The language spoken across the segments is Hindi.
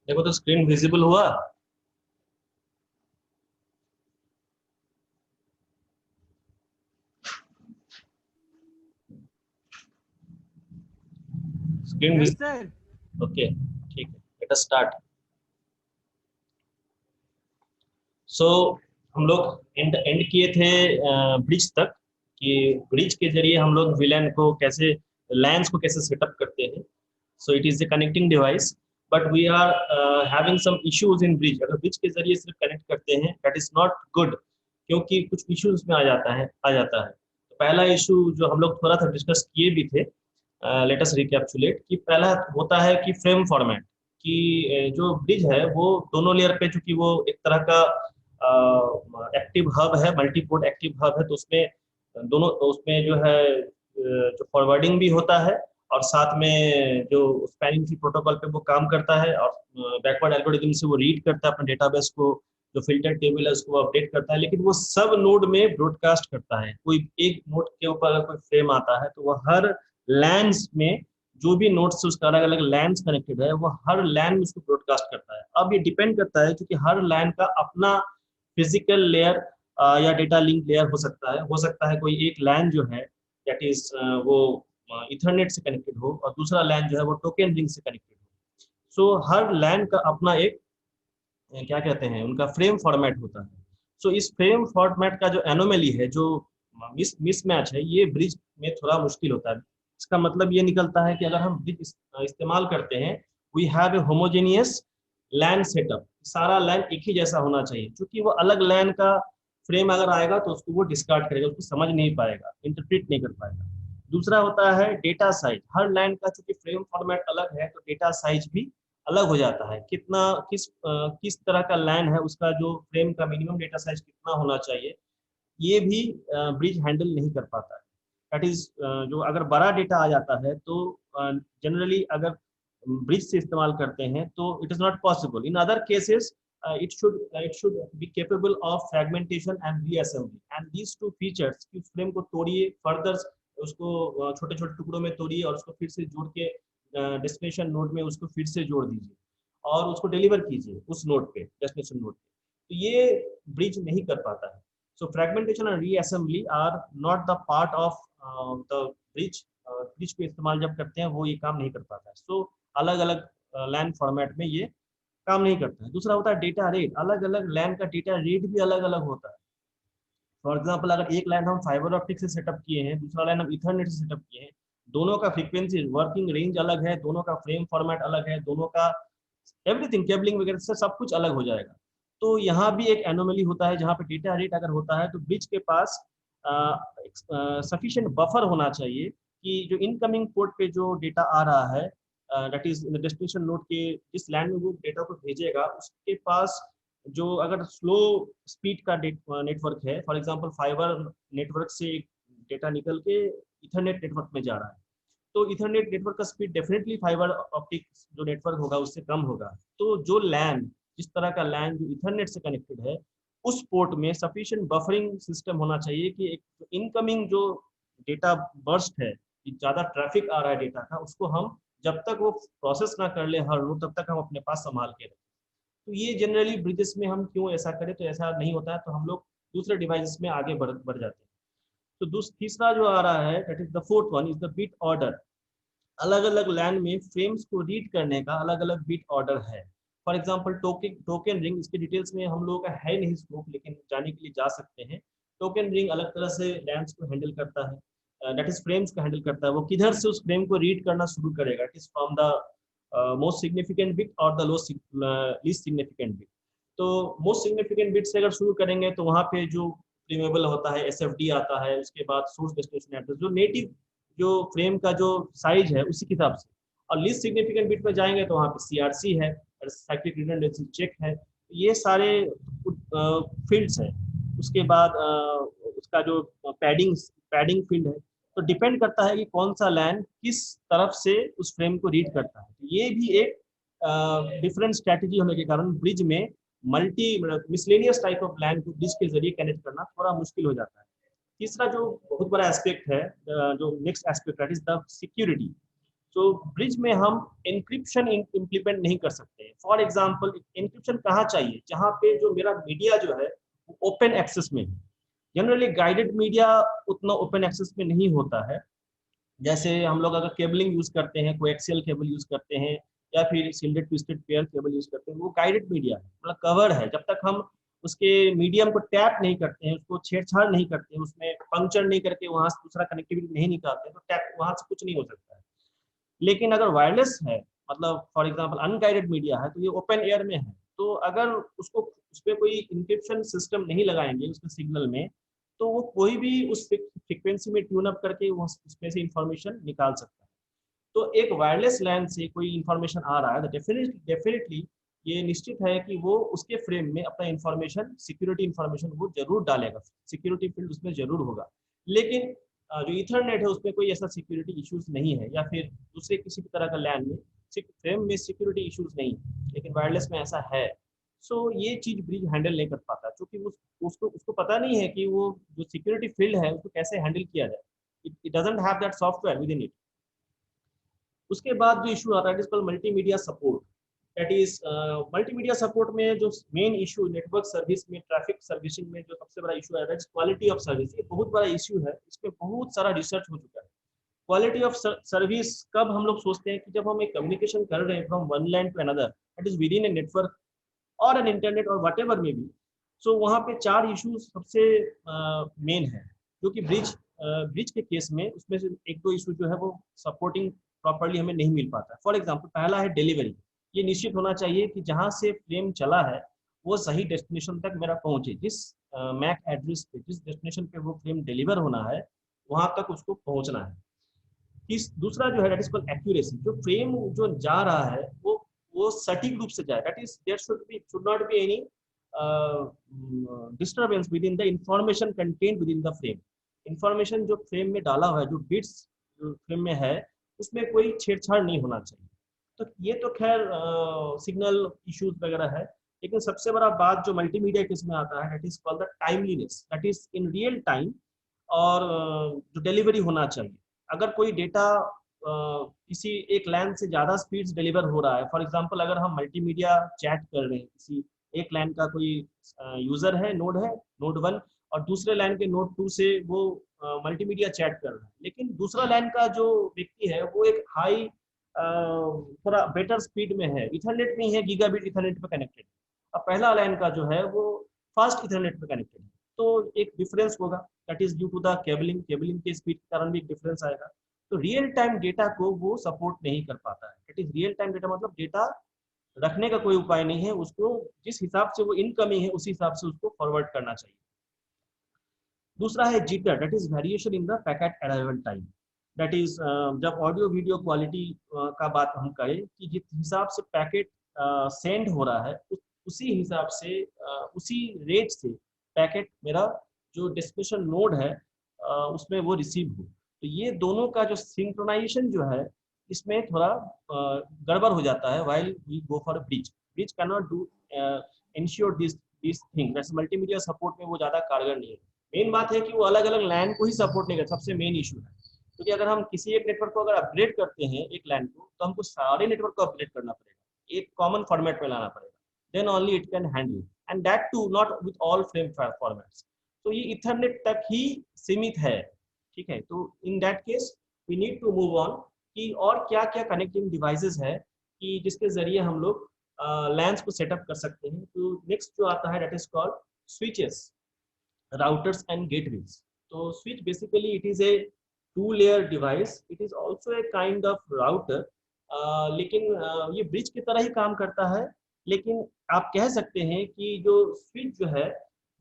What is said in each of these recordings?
देखो तो स्क्रीन विजिबल हुआ। Screen yes visible. Sir. Okay, ठीक है, लेट अस स्टार्ट। सो हम लोग एंड एंड किए थे ब्रिज तक, कि ब्रिज के जरिए हम लोग विलन को कैसे, लैंस को कैसे सेटअप करते हैं। So it is the connecting device, but we are having some issues in bridge. अगर ब्रिज के जरिए सिर्फ कनेक्ट करते हैं दैट इज नॉट गुड, क्योंकि कुछ इश्यूज में आ जाता है। तो पहला इशू जो हम लोग थोड़ा सा डिस्कस किए भी थे, लेट अस रिकैप्सुलेट, कि पहला होता है कि फ्रेम फॉर्मेट, कि जो ब्रिज है वो दोनों लेयर पे, चूंकि वो एक तरह का एक्टिव हब है, मल्टीपोर्ट एक्टिव हब है, तो उसमें दोनों, तो उसमें जो है जो फॉरवर्डिंग भी होता है, और साथ में जो स्पैनिंग ट्री प्रोटोकॉल पे वो काम करता है, और बैकवर्ड एल्गोरिदम से वो रीड करता है अपने डेटाबेस को, जो फिल्टर टेबल है उसको अपडेट करता है, लेकिन वो सब नोड में ब्रॉडकास्ट करता है। कोई एक नोड के ऊपर अगर कोई फ्रेम आता है तो वो हर लैंस में, जो भी नोड से उसका अलग अलग लैंस कनेक्टेड है, वो हर लैन में उसको ब्रॉडकास्ट करता है। अब ये डिपेंड करता है, क्योंकि हर लैन का अपना फिजिकल लेयर या डेटा लिंक लेयर हो सकता है कोई एक लैन जो है दैट इज वो इथरनेट से कनेक्टेड हो, और दूसरा लैन जो है वो टोकन रिंग से कनेक्टेड हो। सो हर लैन का अपना एक क्या कहते हैं, उनका फ्रेम फॉर्मेट होता है। सो इस फ्रेम फॉर्मेट का जो एनोमली है, जो मिसमैच है, ये ब्रिज में थोड़ा मुश्किल होता है। इसका मतलब ये निकलता है कि अगर हम ब्रिज इस्तेमाल करते हैं, we have a homogeneous LAN setup, सारा लैन एक ही जैसा होना चाहिए, क्योंकि वो अलग लैन का फ्रेम अगर आएगा तो उसको वो डिस्कार्ड करेगा, उसको समझ नहीं पाएगा, इंटरप्रेट नहीं कर पाएगा। दूसरा होता है डेटा साइज, हर लैन का चूंकि फ्रेम फॉर्मेट अलग है, तो डेटा साइज भी अलग हो जाता है। कितना किस तरह का लैन है, उसका जो फ्रेम का मिनिमम डेटा साइज कितना होना चाहिए, ये भी ब्रिज हैंडल नहीं कर पाता है। दैट इज, जो अगर बड़ा डेटा आ जाता है तो जनरली अगर ब्रिज से इस्तेमाल करते हैं तो it is not possible. In other cases it should be capable of fragmentation and reassembly, and these two features, कि उस फ्रेम को तोड़िए फर्दर, उसको छोटे छोटे टुकड़ों में तोड़िए और उसको फिर से जोड़ के डेस्टिनेशन नोड में उसको फिर से जोड़ दीजिए, और उसको डिलीवर कीजिए उस नोड पे, डेस्टिनेशन नोड पे। तो ये ब्रिज नहीं कर पाता है। So fragmentation and reassembly are not the part of the bridge. Bridge को इस्तेमाल जब करते हैं वो ये काम नहीं कर पाता है। सो अलग अलग लैन फॉर्मेट में ये काम नहीं करता है। दूसरा होता है डेटा रेट, अलग अलग लैन का डेटा रेट भी अलग अलग होता है। फॉर एग्जाम्पल, अगर एक लाइन हम फाइबर ऑप्टिक से सेटअप किए हैं, दूसरा लाइन हम इथरनेट से सेटअप किए हैं, दोनों का फ्रीक्वेंसी वर्किंग रेंज अलग है, दोनों का फ्रेम फॉर्मेट अलग है, दोनों का एवरीथिंग, केबलिंग वगैरह से सब कुछ अलग हो जाएगा। तो यहाँ भी एक एनोमली होता है, जहाँ पे डेटा रेट अगर होता है तो ब्रिज के पास सफिशिएंट बफर होना चाहिए, कि जो इनकमिंग पोर्ट पे जो डेटा आ रहा है, दैट इज डेस्टिनेशन नोड के जिस लैंड में वो डेटा को भेजेगा, उसके पास जो अगर स्लो स्पीड का नेटवर्क है, फॉर एग्जांपल फाइबर नेटवर्क से डेटा निकल के इथरनेट नेटवर्क में जा रहा है, तो इथरनेट नेटवर्क का स्पीड डेफिनेटली फाइबर ऑप्टिक जो नेटवर्क होगा उससे कम होगा। तो जो लैन, जिस तरह का लैन जो इथरनेट से कनेक्टेड है, उस पोर्ट में सफिशिएंट बफरिंग सिस्टम होना चाहिए, कि एक इनकमिंग जो डेटा बर्स्ट है, ज़्यादा ट्रैफिक आ रहा है डेटा का, उसको हम जब तक वो प्रोसेस ना कर ले हर रोज, तब तक हम अपने पास संभाल के रखें। तो ये जनरली ब्रिजेस में हम क्यों ऐसा करें, तो ऐसा नहीं होता है, तो हम लोग दूसरे डिवाइसेस में आगे बढ़ जाते हैं। तो तीसरा जो आ रहा है, that is the fourth one, is the bit order. अलग अलग लैन में फ्रेम्स को रीड करने का अलग अलग बिट ऑर्डर है। फॉर एग्जांपल टोकन रिंग, इसके डिटेल्स में हम लोगों का है नहीं स्कोप, लेकिन जाने के लिए जा सकते हैं। टोकन रिंग अलग तरह से लैंस को हैंडल करता है, दैट इज फ्रेम्स को हैंडल करता है। वो किधर से उस फ्रेम को रीड करना शुरू करेगा, it is from the most significant bit और द लीस्ट सिग्निफिकेंट बिट। तो मोस्ट सिग्निफिकेंट बिट से अगर शुरू करेंगे तो वहाँ पे जो प्रीमेबल होता है, एसएफडी आता है, उसके बाद सोर्स डेस्टिनेशन एड्रेस, जो नेटिव जो फ्रेम का जो साइज है उसी हिसाब से। और लीस्ट सिग्निफिकेंट बिट पे जाएंगे तो वहाँ पे सीआरसी है, साइक्लिक रिडंडेंसी चेक है, ये सारे फील्ड्स हैं। उसके बाद उसका जो पैडिंग पैडिंग फील्ड है। तो डिपेंड करता है कि कौन सा लैन किस तरफ से उस फ्रेम को रीड करता है। ये भी एक डिफरेंट स्ट्रैटेजी होने के कारण ब्रिज में मल्टी मिसलेनियस टाइप ऑफ लैन को ब्रिज के जरिए कनेक्ट करना थोड़ा मुश्किल हो जाता है। तीसरा जो बहुत बड़ा एस्पेक्ट है, जो नेक्स्ट एस्पेक्ट है, इज द सिक्योरिटी। तो ब्रिज में हम इंक्रिप्शन इम्प्लीमेंट नहीं कर सकते। फॉर एग्जांपल इंक्रिप्शन कहाँ चाहिए, जहाँ पे जो मेरा मीडिया जो है ओपन एक्सेस में है। जनरली गाइडेड मीडिया उतना ओपन एक्सेस में नहीं होता है। जैसे हम लोग अगर केबलिंग यूज करते हैं, कोएक्सियल केबल यूज करते हैं या फिर सिल्डेड ट्विस्टेड पेयर केबल यूज करते हैं, वो गाइडेड मीडिया है, मतलब कवर है। जब तक हम उसके मीडियम को टैप नहीं करते हैं, उसको छेड़छाड़ नहीं करते हैं, उसमें पंक्चर नहीं करके वहां से दूसरा कनेक्टिविटी नहीं निकालते हैं, तो टैप वहां से कुछ नहीं हो सकता है। लेकिन अगर वायरलेस है, मतलब फॉर एग्जांपल अनगाइडेड मीडिया है, तो ये ओपन एयर में है, तो अगर उसको उस पर कोई इंक्रिप्शन सिस्टम नहीं लगाएंगे उसके सिग्नल में, तो वो कोई भी उस फ्रिक्वेंसी में ट्यून अप करके उसमें से इंफॉर्मेशन निकाल सकता है। तो एक वायरलेस लैन से कोई इंफॉर्मेशन आ रहा है तो डेफिनेटली डेफिनेटली ये निश्चित है कि वो उसके फ्रेम में अपना इंफॉर्मेशन, सिक्योरिटी इंफॉर्मेशन वो जरूर डालेगा, सिक्योरिटी फील्ड उसमें जरूर होगा। लेकिन जो इथरनेट है उसमें कोई ऐसा सिक्योरिटी इश्यूज नहीं है, या फिर दूसरे किसी भी तरह का लैन में फ्रेम में सिक्योरिटी इश्यूज नहीं है, लेकिन वायरलेस में ऐसा है। सो ये चीज ब्रिज हैंडल नहीं कर पाता, क्योंकि उसको उसको पता नहीं है कि वो जो सिक्योरिटी फील्ड है उसको कैसे हैंडल किया जाए। It doesn't have that software with in it. उसके बाद जो इशू आता है it is called multimedia support. That is multimedia support में जो मेन इशू नेटवर्क सर्विस में, ट्रैफिक सर्विसिंग में जो सबसे बड़ा इशू है that is quality of service. ये बहुत बड़ा इशू है, इस पर बहुत सारा रिसर्च हो चुका है। क्वालिटी ऑफ सर्विस कब हम लोग सोचते हैं कि जब हम एक कम्युनिकेशन कर रहे हैं from one land to another, that is within a network or an internet or whatever में भी। सो वहाँ पे चार इशूज सबसे मेन है, जो कि ब्रिज के केस में उसमें से एक दो इशू जो है वो सपोर्टिंग प्रॉपरली हमें नहीं मिल पाता है। फॉर एग्जाम्पल पहला है डिलीवरी। ये निश्चित होना चाहिए कि जहाँ से फ्रेम चला है वो सही डेस्टिनेशन तक मेरा पहुंचे, जिस मैक एड्रेस पे, जिस डेस्टिनेशन पे वो फ्रेम डिलीवर होना है वहां तक उसको पहुंचना है। दूसरा जो है दैट इज कॉल्ड एक्यूरेसी। जो फ्रेम जो जा रहा है वो सटीक रूप से जाए, that is there should not be any disturbance within the information content within the frame. Information जो फ्रेम में डाला हुआ है, जो बिट्स जो फ्रेम में है, उसमें कोई छेड़छाड़ नहीं होना चाहिए। तो ये तो खैर सिग्नल इश्यूज वगैरह है। लेकिन सबसे बड़ा बात जो मल्टीमीडिया केस में आता है that is called the timeliness, that is in real time. और जो डिलीवरी होना चाहिए, अगर कोई डेटा किसी एक लैन से ज़्यादा स्पीड्स डिलीवर हो रहा है, फॉर एग्जांपल अगर हम मल्टीमीडिया चैट कर रहे हैं, किसी एक लैन का कोई यूज़र है, नोड 1, और दूसरे लैन के नोड 2 से वो मल्टीमीडिया चैट कर रहा है, लेकिन दूसरा लैन का जो व्यक्ति है वो एक हाई थोड़ा बेटर स्पीड में है, इथरनेट में है, गीगाबिट इथरनेट पे कनेक्टेड, और पहला लाइन का जो है वो फास्ट इथरनेट पे कनेक्टेड है। तो एक डिफरेंस होगा, that is due to the cabling के स्पीड के कारण भी एक डिफरेंस आएगा। तो रियल टाइम डेटा को वो सपोर्ट नहीं कर पाता है। That is real time data मतलब डेटा रखने का कोई उपाय नहीं है, उसको जिस हिसाब से वो इनकमिंग है उसी हिसाब से उसको फॉरवर्ड करना चाहिए। दूसरा है jitter, that is variation in the packet arrival time. That is जब ऑडियो वीडियो क्वालिटी का बात हम करें कि जिस हिसाब से पैकेट सेंड हो रहा है उसी हिसाब से उसी रेट से पैकेट मेरा जो डेस्टिनेशन नोड है उसमें वो रिसीव हो। तो ये दोनों का जो सिंक्रोनाइजेशन जो है इसमें थोड़ा गड़बड़ हो जाता है while we go for bridge. Bridge can not do ensure this thing, वैसे मल्टीमीडिया सपोर्ट में वो ज़्यादा कारगर नहीं है। मेन बात है कि वो अलग अलग लैन को ही सपोर्ट नहीं करता, सबसे मेन इशू है। क्योंकि अगर हम किसी एक नेटवर्क को अगर अपग्रेड करते हैं एक लैन को, तो हमको सारे नेटवर्क को अपग्रेड करना पड़ेगा, एक कॉमन फॉर्मेट में लाना पड़ेगा, then only it can handle, and that too not with all frame formats. तो ये इथरनेट तक ही सीमित है, ठीक है। तो in that case we need to move on कि और क्या क्या कनेक्टिंग डिवाइसेस है कि जिसके जरिए हम लोग लैंस को सेटअप कर सकते हैं। तो नेक्स्ट जो आता है that is called switches, routers and gateways. So switch basically it is a two-layer device. It is also a kind of router. लेकिन ये ब्रिज की तरह ही काम करता है। लेकिन आप कह सकते हैं कि जो स्विच जो है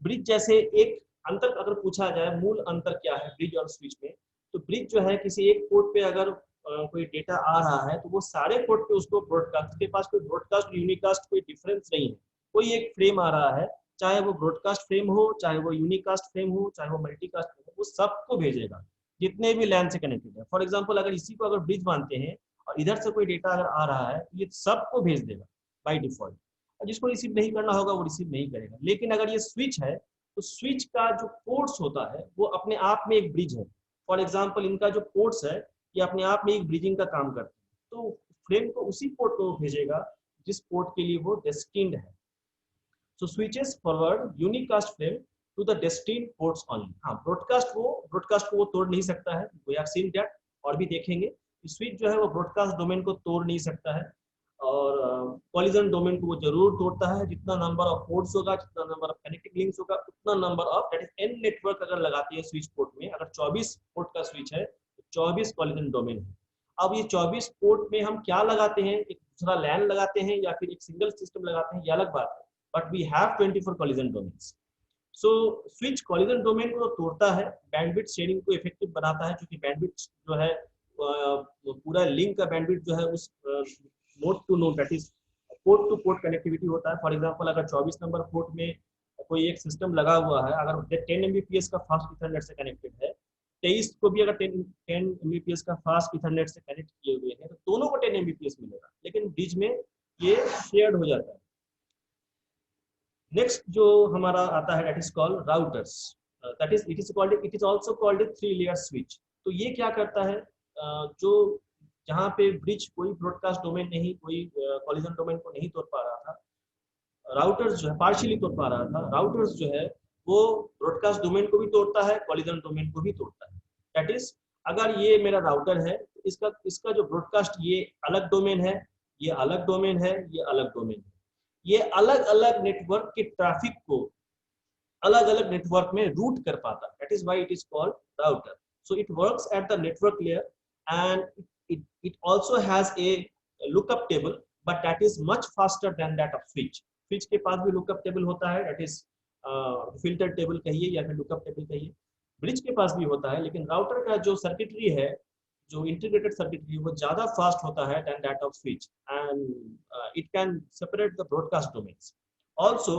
ब्रिज जैसे, एक अंतर अगर पूछा जाए मूल अंतर क्या है ब्रिज और स्विच में, तो ब्रिज जो है किसी एक पोर्ट पे अगर कोई डेटा आ रहा है तो वो सारे पोर्ट पे उसको ब्रॉडकास्ट, उसके पास कोई ब्रॉडकास्ट यूनिकास्ट कोई डिफरेंस नहीं है। कोई एक फ्रेम आ रहा है, चाहे वो ब्रॉडकास्ट फ्रेम हो, चाहे वो यूनिकास्ट फ्रेम हो, चाहे वो मल्टीकास्ट फ्रेम हो, वो सबको भेजेगा जितने भी लैन से कनेक्टेड है। फॉर एग्जांपल अगर इसी को अगर ब्रिज मानते हैं और इधर से कोई डेटा अगर आ रहा है तो ये सबको भेज देगा बाय डिफॉल्ट, और जिसको रिसीव नहीं करना होगा वो रिसीव नहीं करेगा। लेकिन अगर ये स्विच है तो स्विच का जो पोर्ट्स होता है वो अपने आप में एक ब्रिज है। फॉर एग्जाम्पल इनका जो पोर्ट्स है ये अपने आप में एक ब्रिजिंग का काम करते हैं। तो फ्रेम को उसी पोर्ट पे वो भेजेगा जिस पोर्ट के लिए वो डेस्टिन्ड है। So switches forward unicast frame to the destined ports only. हाँ, ब्रॉडकास्ट को वो तोड़ नहीं सकता है, वी हैव सीन दैट, और भी देखेंगे। स्विच जो है वो ब्रॉडकास्ट डोमेन को तोड़ नहीं सकता है, और कॉलिजन डोमेन को वो जरूर तोड़ता है। जितना नंबर ऑफ पोर्ट्स होगा, जितना नंबर ऑफ कनेक्टिंग लिंक्स होगा, उतना number of that is an network अगर लगाती है स्विच पोर्ट में, अगर 24 पोर्ट का स्विच है तो 24 कॉलिजन डोमेन है। अब ये 24 पोर्ट में हम क्या लगाते हैं, एक दूसरा लैन लगाते हैं या फिर एक सिंगल सिस्टम लगाते हैं, ये अलग बात है, but we have 24 collision domains. So switch collision domain को तोड़ता है, बैंडविड्थ शेयरिंग को इफेक्टिव बनाता है, क्योंकि बैंडविड्थ जो है पूरा लिंक का बैंडविड्थ जो है उस node to node that is port to port connectivity होता है। फॉर एग्जांपल अगर 24 नंबर पोर्ट में कोई एक सिस्टम लगा हुआ है, अगर 10 Mbps का फास्ट इथरनेट से कनेक्टेड है, 23 को भी अगर 10 Mbps का फास्ट इथरनेट से कनेक्ट किए हुए हैं, तो दोनों को 10 Mbps मिलेगा, लेकिन बीच में ये शेयर्ड हो जाता है। नेक्स्ट जो हमारा आता है that is called routers, that is it is also called 3 layer switch. तो ये क्या करता है, जो जहाँ पे ब्रिज कोई ब्रॉडकास्ट डोमेन नहीं, कोई कॉलिजन डोमेन को नहीं तोड़ पा रहा था, राउटर्स जो है पार्शियली तोड़ पा रहा था, राउटर्स जो है वो ब्रॉडकास्ट डोमेन को भी तोड़ता है, कॉलिजन डोमेन को भी तोड़ता है। दैट इज अगर ये मेरा राउटर है, तो इसका जो ब्रॉडकास्ट, ये अलग डोमेन है, ये अलग डोमेन है, ये अलग डोमेन है, ये अलग अलग नेटवर्क के ट्रैफिक को अलग अलग नेटवर्क में रूट कर पाता है। That is why it is called router. So it works at the network layer and it also has a lookup table, but that is much faster than that of switch. switch के पास भी lookup table होता है, that is filter table कहिए या फिर lookup table कहिए, ब्रिज के पास भी होता है, लेकिन राउटर का जो सर्किटरी है, जो इंटीग्रेटेड सर्किटरी, वो ज्यादा फास्ट होता है than that of switch, and it can separate the broadcast domains also.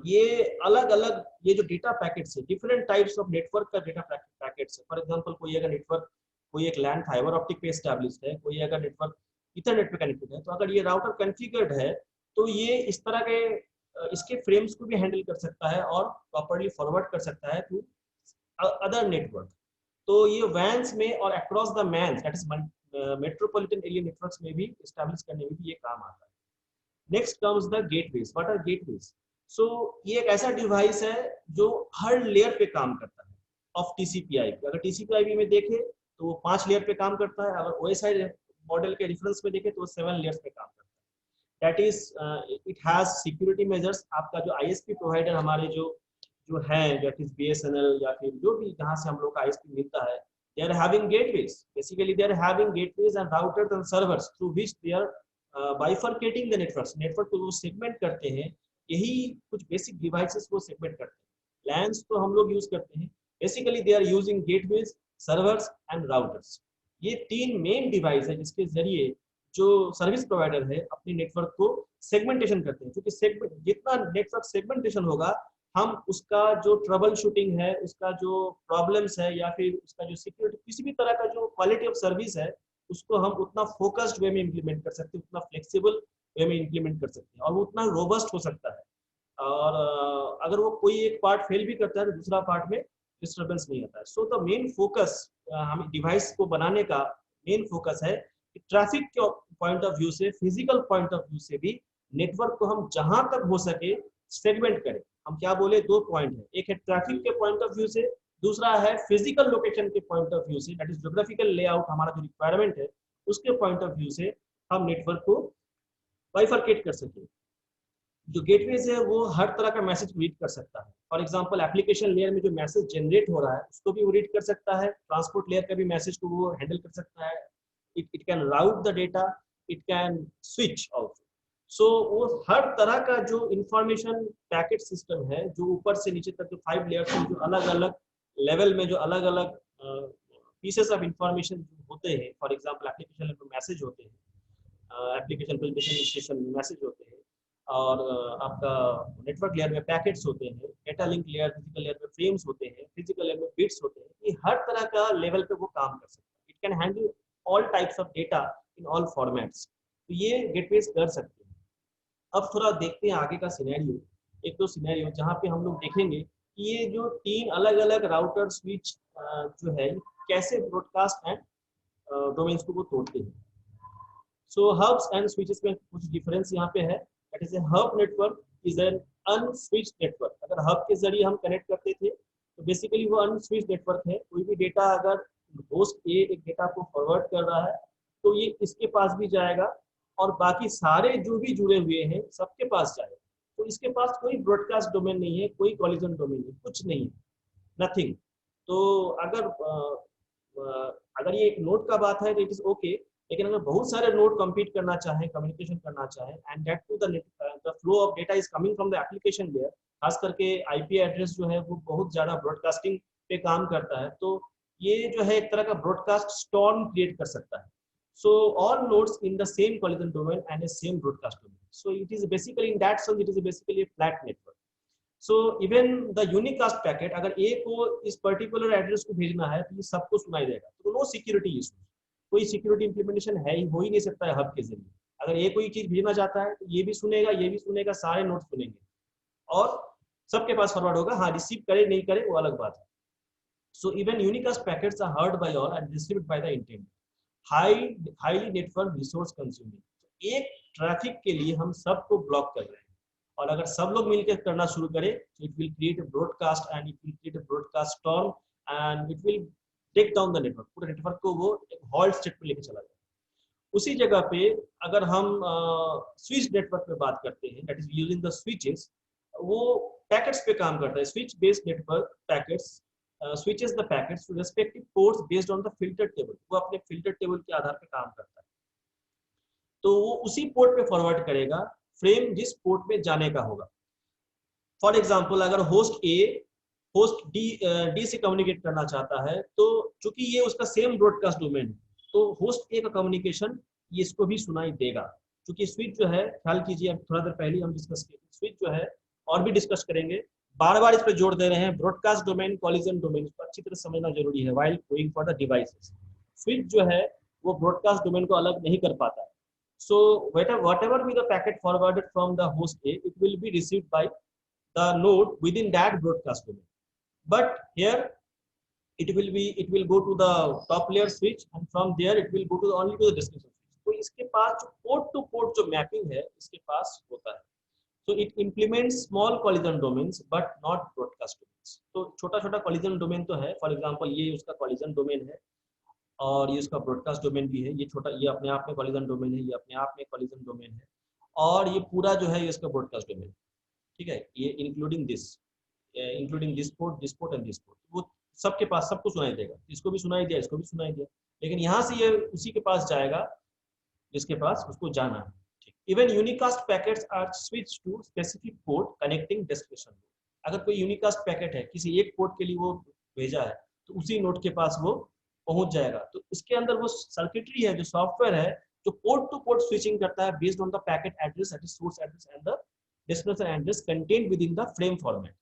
ये अलग अलग ये जो डेटा पैकेट्स है, डिफरेंट टाइप्स ऑफ नेटवर्क का डेटा पैकेट्स है। फॉर एग्जांपल कोई अगर नेटवर्क, कोई एक लैंड फाइबर ऑप्टिक पे एस्टैब्लिश्ड है, कोई अगर नेटवर्क इथरनेट पे कनेक्टेड है, तो अगर ये राउटर कॉन्फ़िगर्ड है तो ये इस तरह के इसके फ्रेम्स को भी हैंडल कर सकता है और प्रॉपर्ली फॉरवर्ड कर सकता है टू अदर नेटवर्क। तो ये वैन्स में और across the MANs that is metropolitan area networks में भी एस्टैब्लिश करने में भी ये काम आता है। Next comes the gateways. What are gateways? So ये एक ऐसा डिवाइस है जो हर लेयर पे काम करता है ऑफ TCP/IP। अगर TCP/IP में देखें तो वो 5 लेयर पे काम करता है, अगर OSI मॉडल के रेफरेंस में देखें तो वो 7 लेयर्स पे काम करता है। That is it has security measures. आपका जो ISP प्रोवाइडर हमारे जो जो है, दैट इज BSNL या फिर जो भी जहाँ से हम लोग का ISP मिलता है, they are having gateways. Basically they are having gateways and routers and servers through which they are bifurcating the networks. Network को वो सेगमेंट करते हैं, यही कुछ बेसिक डिवाइसेस को सेगमेंट करते हैं। लैन्स तो हम लोग यूज करते हैं, basically they are using gateways, servers and routers. ये 3 मेन डिवाइस है जिसके जरिए जो सर्विस प्रोवाइडर है अपनी नेटवर्क को सेगमेंटेशन करते हैं, क्योंकि जितना नेटवर्क सेगमेंटेशन होगा, हम उसका जो ट्रबल शूटिंग है, उसका जो प्रॉब्लम्स है या फिर उसका जो सिक्योरिटी, किसी भी तरह का जो क्वालिटी ऑफ सर्विस है, उसको हम उतना फोकस्ड वे में इम्प्लीमेंट कर सकते हैं, उतना फ्लेक्सिबल वे में इम्प्लीमेंट कर सकते हैं, और वो उतना रोबस्ट हो सकता है। और अगर वो कोई एक पार्ट फेल भी करता है तो दूसरा पार्ट में डिस्टर्बेंस नहीं आता है। सो द मेन फोकस हम डिवाइस को बनाने का मेन फोकस है कि ट्रैफिक के पॉइंट ऑफ व्यू से, फिजिकल पॉइंट ऑफ व्यू से भी नेटवर्क को हम जहां तक हो सके सेगमेंट करें। हम क्या बोले, 2 पॉइंट है, एक है ट्रैफिक के पॉइंट ऑफ व्यू से, दूसरा है फिजिकल लोकेशन के पॉइंट ऑफ व्यू से, दैट इज ज्योग्राफिकल लेआउट, हमारा जो रिक्वायरमेंट है उसके पॉइंट ऑफ व्यू से हम नेटवर्क को बाइफरकेट कर सके। जो गेटवेज है वो हर तरह का मैसेज रीड कर सकता है। फॉर एग्जांपल एप्लीकेशन लेयर में जो मैसेज जनरेट हो रहा है उसको भी वो रीड कर सकता है, ट्रांसपोर्ट लेयर का भी मैसेज को वो हैंडल कर सकता है, it can route the data, it can switch also. So वो हर तरह का जो इंफॉर्मेशन पैकेट सिस्टम है, जो ऊपर से नीचे तक जो 5 लेयर्स में जो अलग अलग लेवल में जो अलग अलग पीसेस ऑफ इंफॉर्मेशन होते हैं, फॉर एग्जांपल एप्लीकेशन लेयर में मैसेज होते हैं, एप्लीकेशन प्रेजेंटेशन स्टेशन में मैसेज होते हैं, और आपका नेटवर्क लेयर में पैकेट्स होते हैं, data link layer, physical layer में फ्रेम्स होते हैं, फिजिकल लेयर में बिट्स होते हैं। ये हर तरह का लेवल पे वो काम कर सकता है। It can handle all types of data in all formats. तो ये गेटवेज कर सकते हैं। अब थोड़ा देखते हैं आगे का सिनेरियो, एक तो सिनेरियो जहाँ पे हम लोग देखेंगे कि ये जो 3 अलग अलग राउटर स्विच जो है कैसे ब्रॉडकास्ट एंड डोमेन्स को वो तोड़ते हैं। सो हब्स एंड स्विचेस में कुछ डिफरेंस यहाँ पे है। That is a hub network is an unswitched network. अगर हब के जरिए हम कनेक्ट करते थे तो बेसिकली वो अनस्विच्ड नेटवर्क है। कोई भी डेटा अगर होस्ट ए एक डेटा को फॉरवर्ड कर रहा है तो ये इसके पास भी जाएगा और बाकी सारे जो भी जुड़े हुए हैं सबके पास जाएगा। तो इसके पास कोई ब्रॉडकास्ट डोमेन नहीं है, कोई कॉलिजन डोमेन नहीं, कुछ नहीं है, नथिंग। तो अगर ये एक नोड का बात है तो इट इज ओके, लेकिन अगर बहुत सारे नोड कंपीट करना चाहें, कम्युनिकेशन करना चाहें and that too the flow of data is coming from the application layer, खास करके आईपी एड्रेस जो है वो बहुत ज्यादा ब्रॉडकास्टिंग पे काम करता है, तो ये जो है एक तरह का ब्रॉडकास्ट स्टॉर्म क्रिएट कर सकता है। So all nodes in the same collision domain and a same broadcast domain. So it is basically in that sense it is basically a flat network. So even the unicast packet, अगर A को इस पर्टिकुलर एड्रेस को भेजना है तो ये सबको सुनाई देगा, तो नो सिक्योरिटी इशू, कोई सिक्योरिटी इंप्लीमेंटेशन है ही, हो ही नहीं सकता है हब के जरिए। अगर A कोई चीज भेजना चाहता है तो ये भी सुनेगा, ये भी सुनेगा, सारे नोड सुनेंगे और सबके पास फॉरवर्ड होगा। हाँ, रिसीव करे नहीं करे वो अलग बात है। So even unicast packets are heard by all and received by the intended. Highly network resource consuming. एक ट्रैफिक के लिए हम सबको ब्लॉक कर रहे हैं और अगर सब लोग मिलकर करना शुरू करें तो it will create a broadcast and it will create a broadcast storm and it will take down the network. पूरे नेटवर्क को वो एक हॉल्ट स्टेट पे लेके चला जाए। उसी जगह पे अगर हम स्विच नेटवर्क पे बात करते हैं, that is using the switches, वो पैकेट्स पे काम करता है। Switch based network packets switches the packets to respective ports based on the filter table। वो अपने फिल्टर टेबल के आधार पे काम करता है, तो वो उसी पोर्ट पे फॉरवर्ड करेगा फ्रेम जिस पोर्ट पे जाने का होगा। फॉर एग्जांपल अगर होस्ट ए होस्ट डी से कम्युनिकेट करना चाहता है तो चूंकि ये उसका सेम ब्रॉडकास्ट डोमेन है तो होस्ट ए का कम्युनिकेशन ये इसको भी सुनाई देगा। क्योंकि स्विच जो है, ख्याल कीजिए, अब थोड़ा देर पहले हम डिस्कस किए, स्विच जो है और भी डिस्कस करेंगे, बार बार इस पर जोड़ दे रहे हैं, ब्रॉडकास्ट डोमेन, कॉलिजन डोमेन, इसको अच्छी तरह समझना जरूरी है while going for the devices. Switch जो है वो ब्रॉडकास्ट डोमेन को अलग नहीं कर पाता है। सो whatever be the packet forwarded from the host A, it will be received by the node within that broadcast domain. But here it will go to the top layer switch and from there it will go to only to the destination switch। तो इसके पास जो पोर्ट टू पोर्ट जो मैपिंग है इसके पास होता है। So it implements small collision domains but not broadcast domains। तो छोटा छोटा collision domain तो है, फॉर एग्जांपल ये उसका collision domain है और ये उसका broadcast domain भी है। ये छोटा, ये अपने आप में collision domain है, ये अपने आप में collision domain है और ये पूरा जो है ये इसका broadcast domain, ठीक है, ये including this port and this port। वो सबके पास सबको सुनाई देगा, इसको भी सुनाई दिया, इसको भी सुनाई दिया, लेकिन यहाँ से ये उसी के पास जाएगा जिसके पास उसको जाना है। Even unicast packets are switched to specific port connecting destination। अगर कोई unicast पैकेट है किसी एक पोर्ट के लिए वो भेजा है तो उसी नोड के पास वो पहुंच जाएगा। तो इसके अंदर वो सर्किटरी है, जो सॉफ्टवेयर है, जो पोर्ट टू पोर्ट स्विचिंग करता है based on the packet address, that is source address and the destination address contained within the frame format।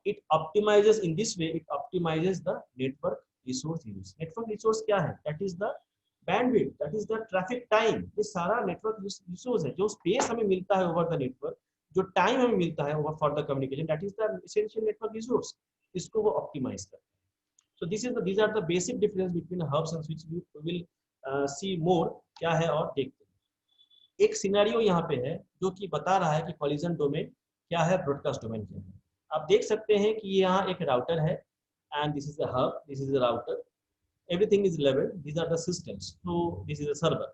It optimizes in this way, it optimizes the network resource use। network resource क्या है? That is the bandwidth, that is the traffic time। ये सारा नेटवर्क रिसोर्स है, जो स्पेस हमें मिलता है ओवर द नेटवर्क, जो टाइम हमें मिलता है over for the communication, that is the essential network resource. इसको वो ऑप्टिमाइज करता है। सो these are the basic difference between hubs and switch। we will see more क्या है और देखते हैं। एक सिनेरियो यहाँ पे है जो कि बता रहा है कि कॉलिजन डोमेन क्या है, ब्रॉडकास्ट डोमेन क्या है। आप देख सकते हैं कि यहाँ एक राउटर है and this is a hub, this is a router, everything is leveled, these are the systems, so this is a server।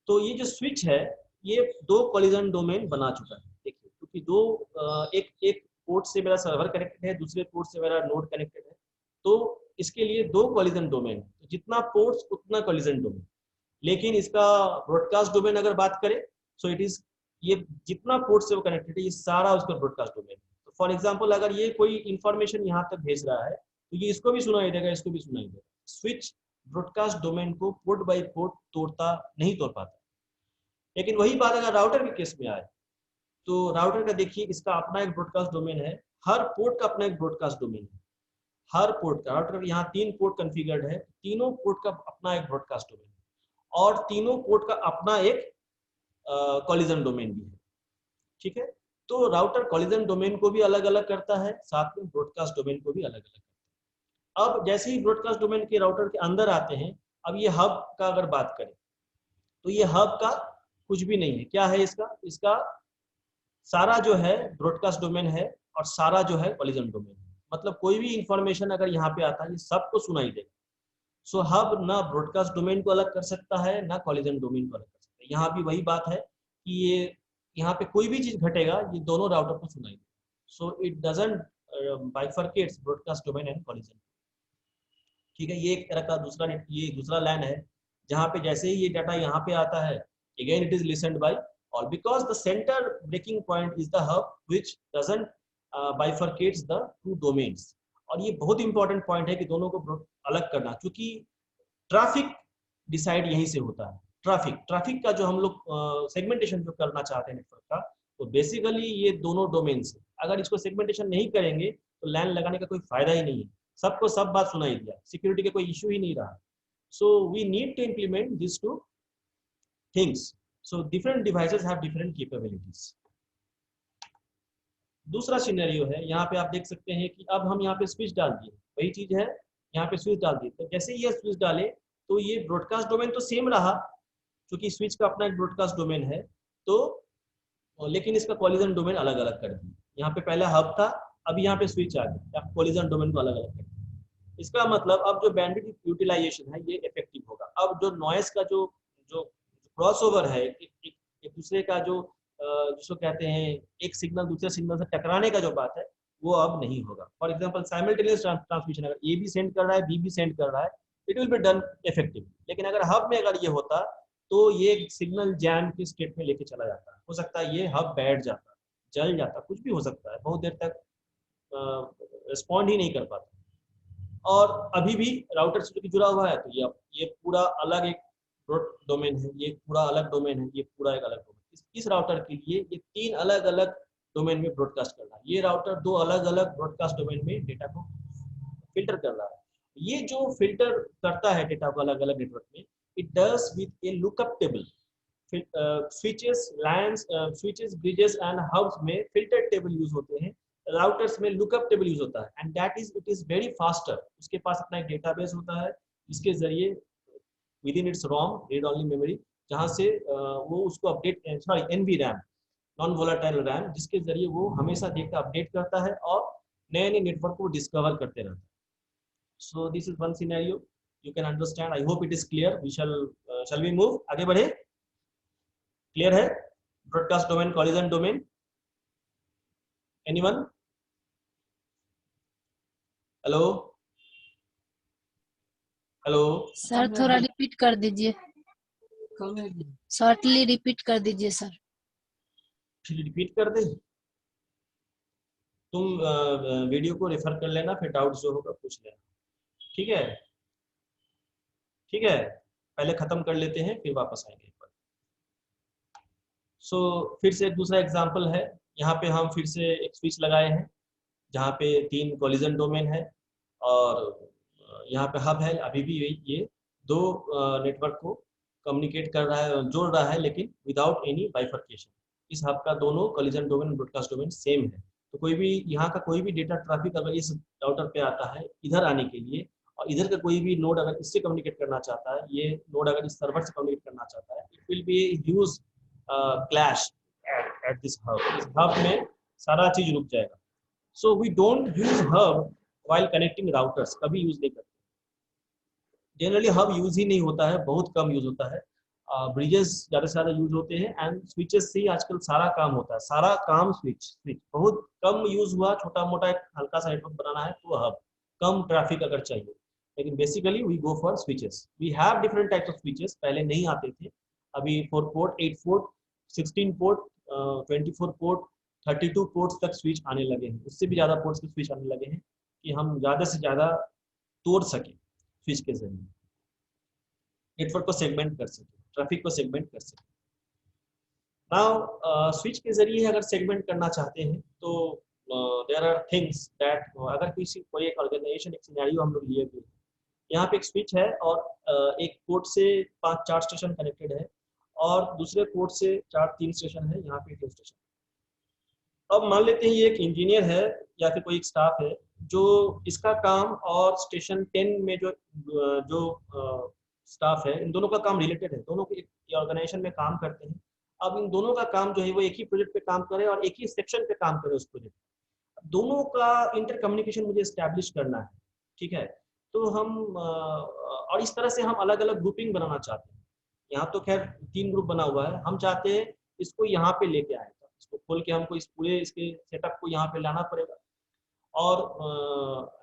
तो ये जो स्विच है ये दो कॉलिजन डोमेन बना चुका है। देखिए, क्योंकि दो एक पोर्ट से मेरा सर्वर कनेक्टेड है, दूसरे पोर्ट से मेरा नोड कनेक्टेड है, तो इसके लिए दो कॉलिजन डोमेन, तो जितना पोर्ट्स उतना कॉलिजन डोमेन। लेकिन इसका ब्रॉडकास्ट डोमेन अगर बात करें सो इट इज, ये जितना पोर्ट से वो कनेक्टेड है ये सारा उसका ब्रॉडकास्ट डोमेन। तो फॉर एग्जाम्पल अगर ये कोई इंफॉर्मेशन यहाँ तक भेज रहा है तो ये इसको भी सुनाई देगा, इसको भी सुनाई देगा। स्विच ब्रॉडकास्ट डोमेन को पोर्ट बाय पोर्ट नहीं तोड़ पाता। लेकिन वही बात अगर राउटर के केस में आए तो राउटर का देखिए, इसका अपना एक ब्रॉडकास्ट डोमेन है, हर पोर्ट का अपना एक ब्रॉडकास्ट डोमेन है। हर पोर्ट का, राउटर यहाँ 3 पोर्ट कॉन्फ़िगर्ड है, तीनों पोर्ट का अपना एक ब्रॉडकास्ट डोमेन है और तीनों पोर्ट का अपना एक कॉलिजन डोमेन भी है, ठीक है। तो राउटर कॉलिजन डोमेन को भी अलग अलग करता है, साथ में ब्रॉडकास्ट डोमेन को भी अलग अलग। अब जैसे ही ब्रॉडकास्ट डोमेन के राउटर के अंदर आते हैं अब ये हब का अगर बात करें तो ये हब का कुछ भी नहीं है। क्या है इसका सारा जो है ब्रॉडकास्ट डोमेन है और सारा जो है कॉलिजन डोमेन है। मतलब कोई भी इंफॉर्मेशन अगर यहाँ पे आता है ये सबको सुनाई देगा। सो हब ना ब्रॉडकास्ट डोमेन को अलग कर सकता है ना कॉलिजन डोमेन को अलग कर सकता है। यहाँ भी वही बात है कि ये यहाँ पे कोई भी चीज घटेगा ये दोनों राउटर को सुनाई देगा। So it doesn't bifurcates broadcast domain and collision. ठीक है, ये एक तरह का दूसरा लैन है जहाँ पे जैसे ही ये डाटा यहाँ पे आता है again it is listened by all because the center breaking point is the hub which doesn't bifurcates the two domains। और ये बहुत इंपॉर्टेंट पॉइंट है कि दोनों को अलग करना, क्योंकि ट्रैफिक डिसाइड यहीं से होता है। ट्रैफिक का जो हम लोग सेगमेंटेशन जो करना चाहते हैं नेटवर्क का, तो बेसिकली ये दोनों डोमेन से अगर इसको सेगमेंटेशन नहीं करेंगे तो लैन लगाने का कोई फायदा ही नहीं है। सबको सब बात सुनाई दिया, सिक्योरिटी का कोई इशू ही नहीं रहा। So we need to implement this two things. So different devices have different capabilities. दूसरा सिनेरियो है, यहाँ पे आप देख सकते हैं कि अब हम यहाँ पे स्विच डाल दिए, वही चीज है, यहाँ पे स्विच डाल दिए। तो जैसे ये स्विच डाले तो ये ब्रॉडकास्ट डोमेन तो सेम रहा, क्योंकि स्विच का अपना एक ब्रॉडकास्ट डोमेन है, तो लेकिन इसका कॉलिजन डोमेन अलग अलग कर दिया। यहाँ पे पहले हब था, अभी यहाँ पे स्विच आ गया, कॉलिजन डोमेन को अलग अलग कर दिया। इसका मतलब अब जो बैंडविड्थ यूटिलाइजेशन है ये इफेक्टिव होगा। अब जो नॉइस का जो जो क्रॉसओवर है, एक दूसरे का जो जिसको कहते हैं एक सिग्नल दूसरे सिग्नल से टकराने का जो बात है, वो अब नहीं होगा। फॉर एग्जांपल साइमल्टेनियस ट्रांसमिशन, अगर ए भी सेंड कर रहा है बी भी सेंड कर रहा है, it will be done effective. लेकिन अगर हब में अगर ये होता तो ये सिग्नल जैम की स्टेट में लेके चला जाता है। हो सकता है ये हब बैठ जाता, जल जाता, कुछ भी हो सकता है, बहुत देर तक रिस्पॉन्ड ही नहीं कर पाता। और अभी भी राउटर से जुड़ा हुआ है, तो ये पूरा अलग एक डोमेन है, ये पूरा अलग डोमेन है, ये पूरा एक अलग डोमेन। इस राउटर के लिए ये 3 अलग अलग डोमेन में ब्रॉडकास्ट कर रहा है, ये राउटर 2 अलग अलग ब्रॉडकास्ट डोमेन में डेटा को फिल्टर कर रहा है। ये जो फिल्टर करता है डेटा को अलग अलग नेटवर्क में, it does with a lookup table. Switches, LANs, switches, bridges and hubs में फिल्टर टेबल यूज होते हैं, राउटर्स में लुकअप टेबल यूज होता है, and that is it is very faster. उसके पास अपना एक डेटाबेस होता है जिसके जरिए within its ROM, read only memory, जहाँ से वो उसको update, sorry NV RAM, non volatile RAM, जिसके जरिए वो हमेशा डेटा अपडेट करता है और नए नए नेटवर्क को डिस्कवर करते रहता है। So this is one scenario you can understand. I hope it is clear. We shall we move, आगे बढ़े। क्लियर है broadcast domain, collision domain? Anyone? Hello hello sir थोड़ा रिपीट कर दीजिए, शॉर्टली रिपीट कर दीजिए सर। फिर रिपीट कर दे, तुम वीडियो को रेफर कर लेना, फिर डाउट जो होगा पूछ लेना। ठीक है, ठीक है, पहले खत्म कर लेते हैं फिर वापस आएंगे एक बार। सो फिर से एक दूसरा एग्जांपल है, यहाँ पे हम फिर से एक स्विच लगाए हैं जहाँ पे 3 कॉलिजन डोमेन है और यहाँ पे हब है। अभी भी ये 2 नेटवर्क को कम्युनिकेट कर रहा है, जोड़ रहा है, लेकिन विदाउट एनी बाइफर्केशन। इस हब का दोनों collision domain, broadcast domain same है। तो कोई भी यहाँ का कोई भी डेटा ट्रैफिक अगर इस राउटर पे आता है इधर आने के लिए, और इधर का कोई भी नोड अगर इससे कम्युनिकेट करना चाहता है, ये नोड अगर इस सर्वर से कम्युनिकेट करना चाहता है, it will be huge clash at this hub. इस हब में सारा चीज रुक जाएगा। So we don't use hub while connecting routers, कभी यूज नहीं करते। जनरली हब यूज ही नहीं होता है, बहुत कम यूज होता है। ब्रिजेस ज़्यादा से ज़्यादा यूज होते हैं, एंड स्विचेस से ही आजकल सारा काम होता है, सारा काम स्विच बहुत कम यूज हुआ। छोटा मोटा एक हल्का सा नेटवर्क बनाना है तो हब, कम ट्रैफिक अगर चाहिए, लेकिन basically we go for switches. We have different types of switches, पहले नहीं आते थे, अभी 4 port, 8 port, 16 port, 24 port, 32 ports तक स्विच आने लगे हैं, उससे भी ज़्यादा पोर्ट्स के स्विच आने लगे हैं कि हम ज़्यादा से ज़्यादा तोड़ सकें स्विच के जरिए, नेटवर्क को सेगमेंट कर सके, ट्रैफिक को सेगमेंट कर सके। नाउ स्विच के जरिए अगर सेगमेंट करना चाहते हैं तो देयर आर थिंग्स दैट, अगर कोई एक ऑर्गेनाइजेशन, एक सिनेरियो हम लोग लिए हुए, यहाँ पे एक स्विच है और एक पोर्ट से 4 स्टेशन कनेक्टेड है और दूसरे पोर्ट से 3 स्टेशन है, यहाँ पे 2 स्टेशन। अब मान लेते हैं ये एक इंजीनियर है या फिर कोई एक स्टाफ है जो इसका काम और स्टेशन 10 में जो स्टाफ है, इन दोनों का काम रिलेटेड है, दोनों एक ऑर्गेनाइजेशन में काम करते हैं। अब इन दोनों का काम जो है वो एक ही प्रोजेक्ट पे काम करे और एक ही सेक्शन पे काम करे उस प्रोजेक्ट, दोनों का इंटर कम्युनिकेशन मुझे एस्टैब्लिश करना है, ठीक है। तो हम और इस तरह से हम अलग अलग ग्रुपिंग बनाना चाहते हैं। यहाँ तो खैर 3 ग्रुप बना हुआ है, हम चाहते हैं इसको यहाँ पे लेके आए, इसको खोल के हमको इस पूरे इसके सेटअप को यहाँ पे लाना पड़ेगा। और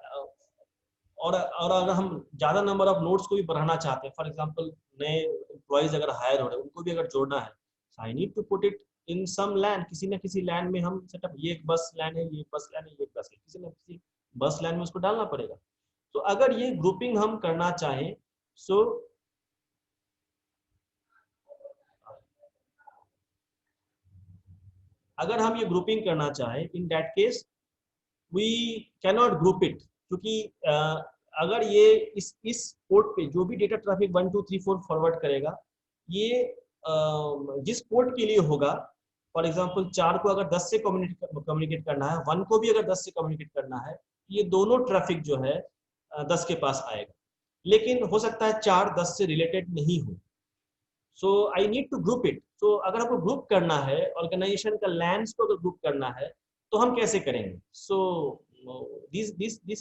और अगर हम ज़्यादा नंबर ऑफ नोड्स को भी बढ़ाना चाहते हैं, फॉर एग्जांपल नए एम्प्लॉइज अगर हायर हो रहे हैं उनको भी अगर जोड़ना है, I need to put it in some land, किसी न किसी लैंड में हम सेटअप, ये एक बस लैंड है, ये एक बस लैंड है, ये एक बस है, किसी न किसी बस लैंड में उसको डालना पड़ेगा। तो अगर ये ग्रुपिंग हम करना चाहें, सो अगर हम ये ग्रुपिंग करना चाहें, in that case we cannot group it, क्योंकि अगर ये इस पोर्ट पे जो भी डेटा ट्रैफिक 1 2 3 4 फॉरवर्ड करेगा, ये जिस पोर्ट के लिए होगा, फॉर एग्जांपल 4 को अगर 10 से कम्युनिकेट करना है, 1 को भी अगर 10 से कम्युनिकेट करना है, ये दोनों ट्रैफिक जो है 10 के पास आएगा। लेकिन हो सकता है 4 10 से रिलेटेड नहीं हो, so I need to group it. So अगर आपको ग्रुप करना है, ऑर्गेनाइजेशन का लैंड्स को अगर ग्रुप करना है, तो हम कैसे करेंगे? सो this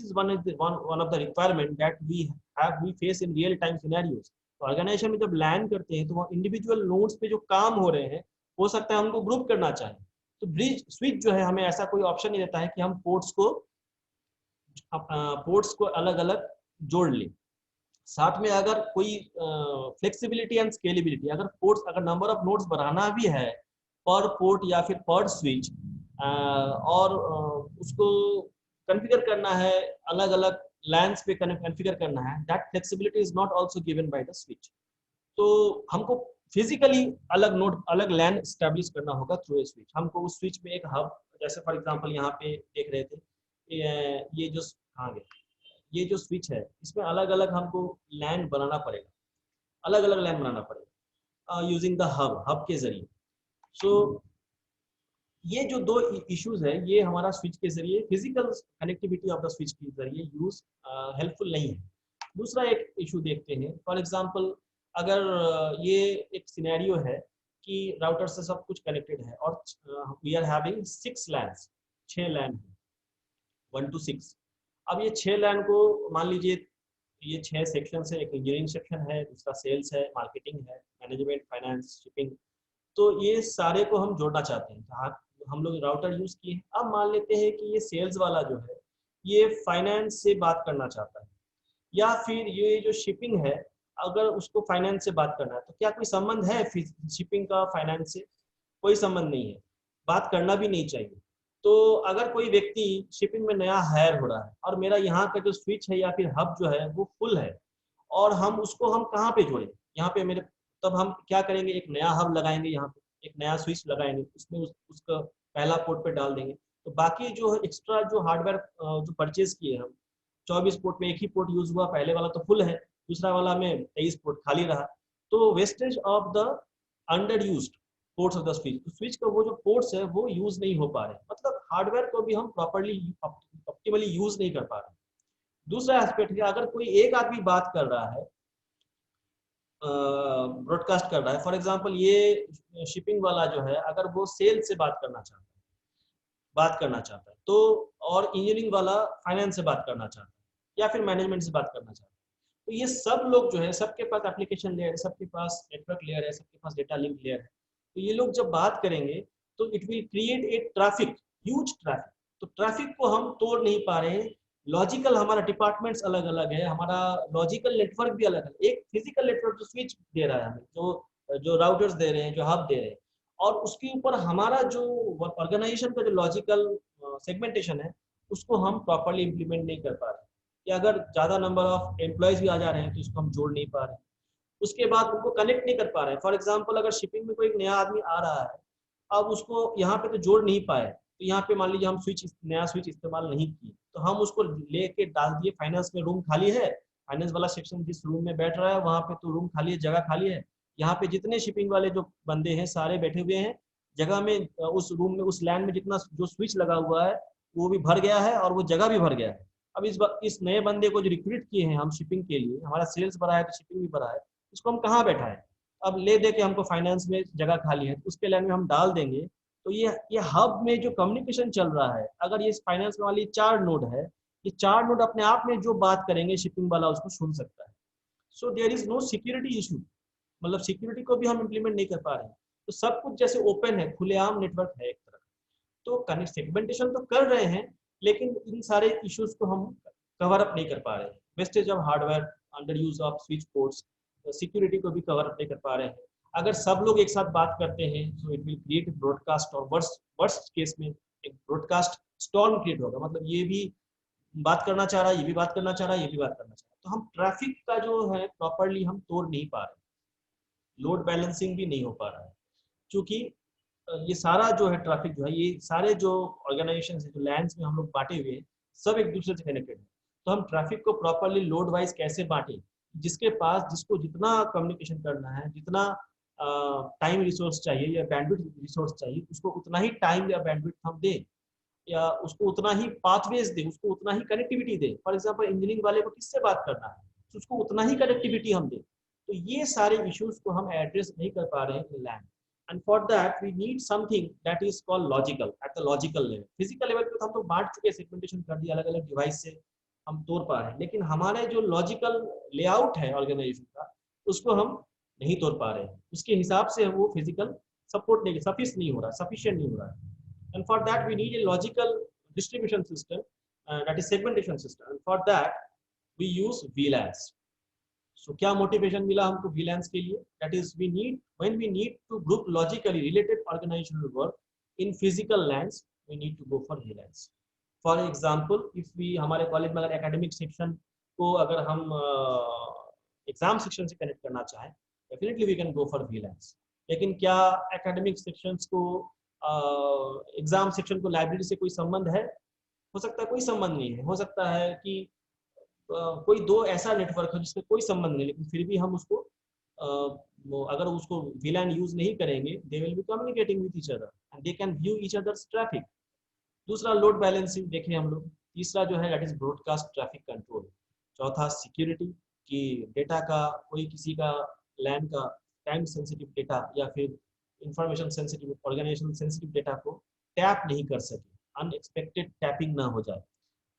is one of the requirement that we face in real time scenarios। तो ऑर्गेनाइजेशन में जब लैंड करते हैं तो वहाँ इंडिविजुअल नोड्स पे जो काम हो रहे हैं, हो सकता है हमको ग्रुप करना चाहें, तो ब्रिज स्विच जो है हमें ऐसा कोई ऑप्शन नहीं देता है कि हम पोर्ट्स को अलग अलग जोड़ लें। साथ में अगर कोई फ्लेक्सिबिलिटी एंड स्केलेबिलिटी, अगर नंबर ऑफ नोड्स बढ़ाना भी है पर पोर्ट या फिर पर स्विच, और उसको कॉन्फ़िगर करना है, अलग अलग लैंड्स पे कॉन्फ़िगर करना है, that flexibility is not also given by the switch. तो हमको फिजिकली अलग लैंड एस्टैब्लिश करना होगा थ्रू ए स्विच। हमको उस स्विच में एक हब, जैसे फॉर एग्जांपल यहाँ पे देख रहे थे, ये जो कहाँ गए, ये जो स्विच है, इसमें अलग अलग हमको लैंड बनाना पड़ेगा, अलग अलग लैंड बनाना पड़ेगा यूजिंग द हब के जरिए। सो ये जो दो इश्यूज है, ये हमारा स्विच के जरिए, physical connectivity of the switch के जरिए यूज हेल्पफुल नहीं है। दूसरा एक इशू देखते हैं, फॉर एग्जांपल अगर ये एक सिनेरियो है कि राउटर से सब कुछ कनेक्टेड है और we are having 6 lands, 6 land 1 to 6। अब ये 6 लैंड को मान लीजिए ये 6 सेक्शन है, एक इंजीनियरिंग सेक्शन है, दूसरा सेल्स है, मार्केटिंग है, मैनेजमेंट, फाइनेंस, शिपिंग, तो ये सारे को हम जोड़ना चाहते हैं। हम लोग राउटर यूज किए हैं। अब मान लेते हैं कि ये सेल्स वाला जो है ये फाइनेंस से बात करना चाहता है, या फिर ये जो शिपिंग है अगर उसको फाइनेंस से बात करना है, तो क्या कोई संबंध है शिपिंग का फाइनेंस से? कोई संबंध नहीं है, बात करना भी नहीं चाहिए। तो अगर कोई व्यक्ति शिपिंग में नया हायर हो रहा है और मेरा यहाँ का जो स्विच है या फिर हब जो है वो फुल है, और हम कहाँ पे जोड़ें? यहाँ पे मेरे, तब हम क्या करेंगे, एक नया हब लगाएंगे, यहाँ पे एक नया स्विच लगाएंगे, उसमें उसका पहला पोर्ट पे डाल देंगे। तो बाकी जो एक्स्ट्रा जो हार्डवेयर जो परचेज किए हम, 24 पोर्ट में एक ही पोर्ट यूज हुआ, पहले वाला तो फुल है, दूसरा वाला में 23 पोर्ट खाली रहा, तो wastage of the under used ports of the switch, तो स्विच का वो जो पोर्ट्स है वो यूज नहीं हो पा रहे, मतलब हार्डवेयर को भी हम प्रॉपर्ली ऑप्टिमली यूज नहीं कर पा रहे। दूसरा एस्पेक्ट है, अगर कोई एक आदमी बात कर रहा है, ब्रॉडकास्ट कर रहा है, फॉर एग्जांपल ये शिपिंग वाला जो है अगर वो सेल से बात करना चाहता है तो, और इंजीनियरिंग वाला फाइनेंस से बात करना चाहता है या फिर मैनेजमेंट से बात करना चाहता है, तो ये सब लोग जो है सबके पास एप्लीकेशन लेयर है, सबके पास नेटवर्क लेयर है, सबके पास डेटा लिंक लेयर है। तो ये लोग जब बात करेंगे तो it will create a traffic, huge traffic. तो ट्रैफिक को हम तोड़ नहीं पा रहे हैं। लॉजिकल हमारा डिपार्टमेंट्स अलग अलग है, हमारा लॉजिकल नेटवर्क भी अलग है। एक फिजिकल नेटवर्क जो स्विच दे रहा है हमें, जो राउटर्स दे रहे हैं, जो हब दे रहे हैं, और उसके ऊपर हमारा जो ऑर्गेनाइजेशन का जो लॉजिकल सेगमेंटेशन है उसको हम प्रॉपर्ली इम्प्लीमेंट नहीं कर पा रहे, या अगर ज़्यादा नंबर ऑफ एम्प्लॉयज भी आ जा रहे हैं तो इसको हम जोड़ नहीं पा रहे हैं। उसके बाद उनको कनेक्ट नहीं कर पा रहे हैं। फॉर एग्जाम्पल अगर शिपिंग में कोई नया आदमी आ रहा है, अब उसको यहाँ पे तो जोड़ नहीं पाए, तो यहाँ पे मान लीजिए हम नया स्विच इस्तेमाल नहीं किए, तो हम उसको लेके डाल दिए फाइनेंस में, रूम खाली है, फाइनेंस वाला सेक्शन जिस रूम में बैठ रहा है वहाँ पे तो रूम खाली है, जगह खाली है, यहाँ पे जितने शिपिंग वाले जो बंदे हैं सारे बैठे हुए हैं जगह में, उस रूम में, उस लैंड में जितना जो स्विच लगा हुआ है वो भी भर गया है और वो जगह भी भर गया है। अब इस नए बंदे को जो रिक्रूट किए हैं हम शिपिंग के लिए, हमारा सेल्स बढ़ा है तो शिपिंग भी बढ़ा है, इसको हम कहाँ बैठाएं? अब ले दे के हमको फाइनेंस में जगह खाली है तो उसके लैंड में हम डाल देंगे, तो ये हब में जो कम्युनिकेशन चल रहा है, अगर ये फाइनेंस वाली 4 नोड है, ये 4 नोड अपने आप में जो बात करेंगे शिपिंग वाला उसको सुन सकता है। So there is no security issue, मतलब सिक्योरिटी को भी हम इम्प्लीमेंट नहीं कर पा रहे हैं। तो सब कुछ जैसे ओपन है, खुलेआम नेटवर्क है एक तरह। तो कनेक्ट सेगमेंटेशन तो कर रहे हैं, लेकिन इन सारे इश्यूज को हम कवर अप नहीं कर पा रहे हैं। Wastage of hardware, under use off switch ports, security को भी कवर अप नहीं कर पा रहे हैं। अगर सब लोग एक साथ बात करते हैं तो इट विल क्रिएट ब्रॉडकास्ट, और वर्स्ट केस में एक ब्रॉडकास्ट स्टॉर्म क्रिएट होगा, मतलब ये भी बात करना चाह रहा है, ये भी बात करना चाह रहा है, ये भी बात करना चाह रहा है, तो हम ट्रैफिक का जो है प्रॉपरली हम तोड़ नहीं पा रहे, लोड बैलेंसिंग भी नहीं हो पा रहा है। क्योंकि ये सारा जो है ट्रैफिक जो है, ये सारे जो ऑर्गेनाइजेशन है, जो लैंड्स में हम लोग बांटे हुए हैं, सब एक दूसरे से कनेक्टेड है। तो हम ट्रैफिक को प्रॉपरली लोड वाइज कैसे बांटें, जिसके पास जिसको जितना कम्युनिकेशन करना है, जितना टाइम रिसोर्स चाहिए या बैंडविड्थ रिसोर्स चाहिए, उसको उतना ही टाइम या बैंडविड्थ हम दें, या उसको उतना ही पाथवेज दे, उसको उतना ही कनेक्टिविटी दे। फॉर एग्जांपल इंजीनियरिंग वाले को किससे बात करना है, तो उसको उतना ही कनेक्टिविटी हम दें। तो ये सारे इश्यूज को हम एड्रेस नहीं कर पा रहे हैं in land, and for that we need something that is called logical at the logical level. Physical level पे तो हम तो बांट चुके हैं, सेगमेंटेशन कर दिया, अलग अलग डिवाइस से हम तोड़ पा रहे हैं, लेकिन हमारे जो लॉजिकल लेआउट है ऑर्गेनाइजेशन का, उसको हम नहीं तोड़ पा रहे हैं। उसके हिसाब से वो फिजिकल सपोर्ट नहीं, सफिशिएंट नहीं हो रहा, सफिशिएंट नहीं हो रहा है। And for that we need a logical distribution system, that is segmentation system, and for that we use VLANs. So क्या motivation मिला हमको VLANs के लिए? That is we need, when we need to group logically related organizational work in physical LANs, we need to go for VLANs. For example, if we हमारे कॉलेज में अगर academic section को अगर हम एग्जाम सेक्शन से कनेक्ट करना चाहें, definitely we can go for VLANs। लेकिन क्या एकेडमिक सेक्शंस को एग्जाम सेक्शन को लाइब्रेरी से कोई संबंध है? हो सकता है कोई संबंध नहीं है, हो सकता है कि कोई दो ऐसा नेटवर्क है जिसका कोई संबंध नहीं, लेकिन फिर भी हम उसको अगर उसको VLAN यूज नहीं करेंगे, they will be communicating with each other and they can view each others traffic. दूसरा लोड बैलेंसिंग देखें हम लोग। तीसरा जो है that is broadcast traffic control. चौथा सिक्योरिटी, कि डेटा का कोई किसी का लैंड का टाइम सेंसिटिव डेटा या फिर information sensitive, organisation sensitive data को टैप नहीं कर सके, अनएक्सपेक्टेड टैपिंग ना हो जाए।